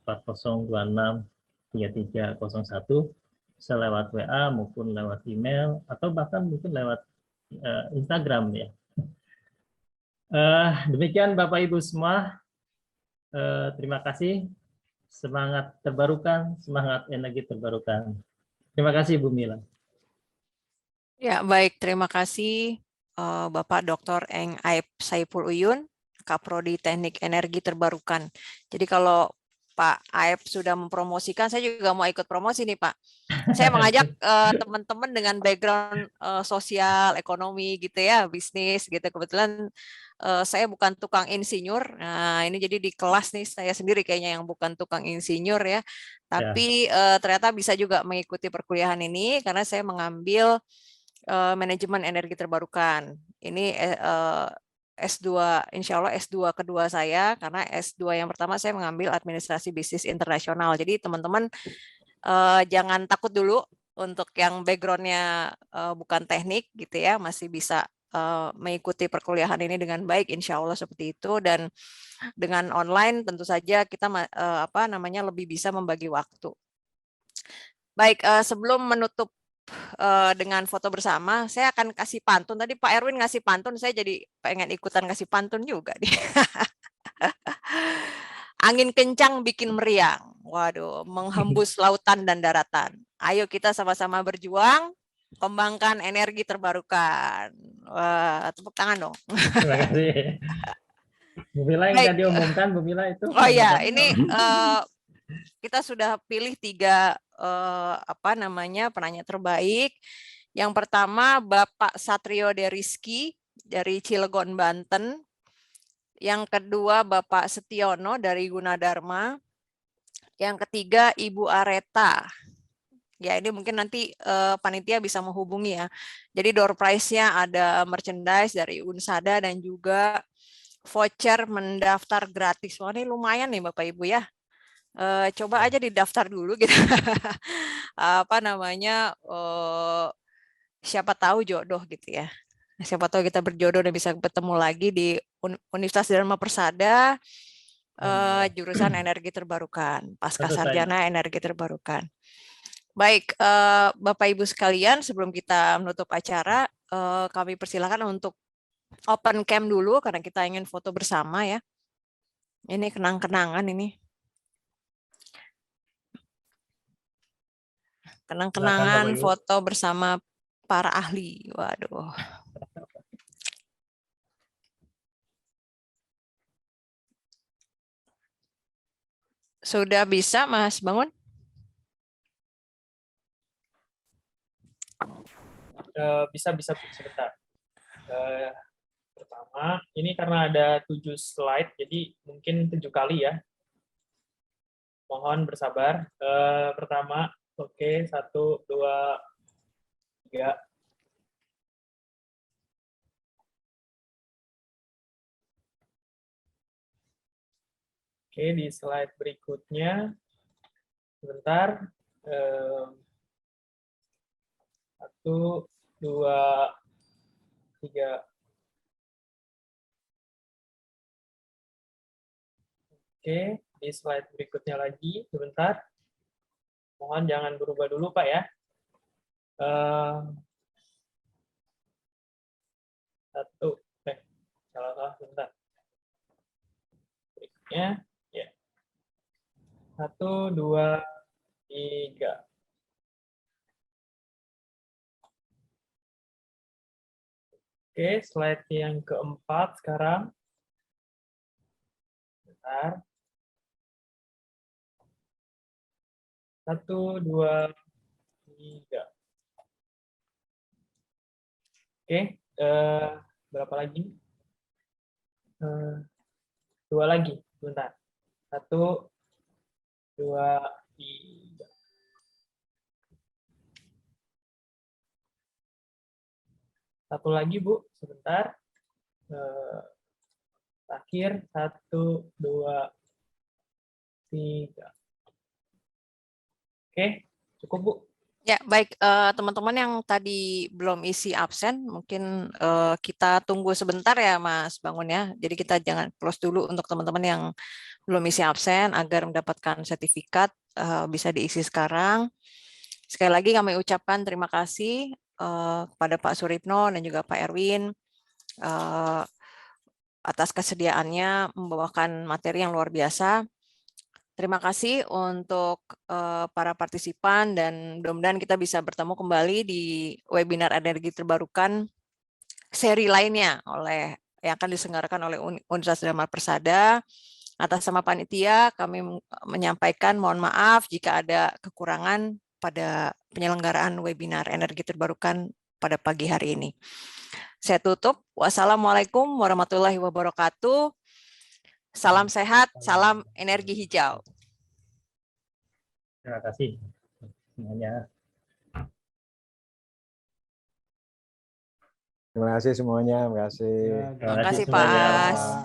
4026 3301, bisa lewat WA maupun lewat email atau bahkan mungkin lewat Instagram ya. Demikian Bapak Ibu semua, terima kasih. Semangat terbarukan, semangat energi terbarukan. Terima kasih Bu Mila. Ya, baik. Terima kasih Bapak Dr. Eng Aib Saipul Uyun, Kaprodi Teknik Energi Terbarukan. Jadi kalau Pak Aib sudah mempromosikan, saya juga mau ikut promosi nih Pak. Saya mengajak teman-teman dengan background sosial, ekonomi gitu ya, bisnis gitu. Kebetulan saya bukan tukang insinyur. Nah, ini jadi di kelas nih saya sendiri kayaknya yang bukan tukang insinyur ya. Tapi ternyata bisa juga mengikuti perkuliahan ini karena saya mengambil manajemen energi terbarukan. Ini S2, insya Allah S2 kedua saya, karena S2 yang pertama saya mengambil administrasi bisnis internasional. Jadi teman-teman jangan takut dulu untuk yang background-nya bukan teknik gitu ya, masih bisa mengikuti perkuliahan ini dengan baik, insya Allah seperti itu. Dan dengan online tentu saja kita lebih bisa membagi waktu. Baik, sebelum menutup dengan foto bersama, saya akan kasih pantun. Tadi Pak Erwin ngasih pantun, saya jadi pengen ikutan kasih pantun juga nih. Angin kencang bikin meriang. Waduh, menghembus lautan dan daratan. Ayo kita sama-sama berjuang, kembangkan energi terbarukan. Wah, tepuk tangan dong. Terima kasih. Bu Mila yang tadi umumkan, Bu Mila itu. Oh ya, ini kita sudah pilih 3 penanya terbaik. Yang pertama Bapak Satrio Deriski dari Cilegon, Banten. Yang kedua Bapak Setiono dari Gunadarma. Yang ketiga Ibu Areta. Ya, ini mungkin nanti panitia bisa menghubungi ya. Jadi door prize-nya ada merchandise dari Unsada dan juga voucher mendaftar gratis. Wah, ini lumayan nih Bapak Ibu ya. Coba aja didaftar dulu gitu. Siapa tahu jodoh gitu ya. Siapa tahu kita berjodoh dan bisa bertemu lagi di Universitas Dharma Persada, jurusan energi terbarukan, pasca sarjana energi terbarukan. Baik, Bapak Ibu sekalian, sebelum kita menutup acara, kami persilakan untuk open cam dulu karena kita ingin foto bersama ya. Ini kenang-kenangan ini. Kenang-kenangan foto bersama para ahli. Waduh. Sudah bisa Mas Bangun? Bisa sebentar. Pertama, ini karena ada 7 slide, jadi mungkin 7 kali ya. Mohon bersabar. Pertama, oke, 1, 2, 3. Oke, di slide berikutnya, sebentar. 1, 2, 3. Oke, di slide berikutnya lagi, sebentar. Mohon jangan berubah dulu, Pak ya. Satu, salah, sebentar. Berikutnya, ya. 1, 2, 3. Oke, slide yang keempat sekarang. Bentar. 1, 2, 3. Oke, berapa lagi? 2 lagi, bentar. 1, 2, 3. Satu lagi, Bu, sebentar. Terakhir, 1, 2, 3. Oke, cukup, Bu. Ya, baik teman-teman yang tadi belum isi absen, mungkin kita tunggu sebentar ya Mas Bangun ya. Jadi kita jangan close dulu untuk teman-teman yang belum isi absen agar mendapatkan sertifikat bisa diisi sekarang. Sekali lagi kami ucapkan terima kasih kepada Pak Suripno dan juga Pak Erwin atas kesediaannya membawakan materi yang luar biasa. Terima kasih untuk para partisipan dan mudah-mudahan kita bisa bertemu kembali di webinar energi terbarukan seri lainnya yang akan diselenggarakan oleh Universitas Dharma Persada. Atas nama panitia kami menyampaikan mohon maaf jika ada kekurangan pada penyelenggaraan webinar energi terbarukan pada pagi hari ini. Saya tutup. Wassalamualaikum warahmatullahi wabarakatuh. Salam sehat, salam energi hijau. Terima kasih semuanya. Terima kasih semuanya. Terima kasih. Terima Terima kasih semuanya. Pak.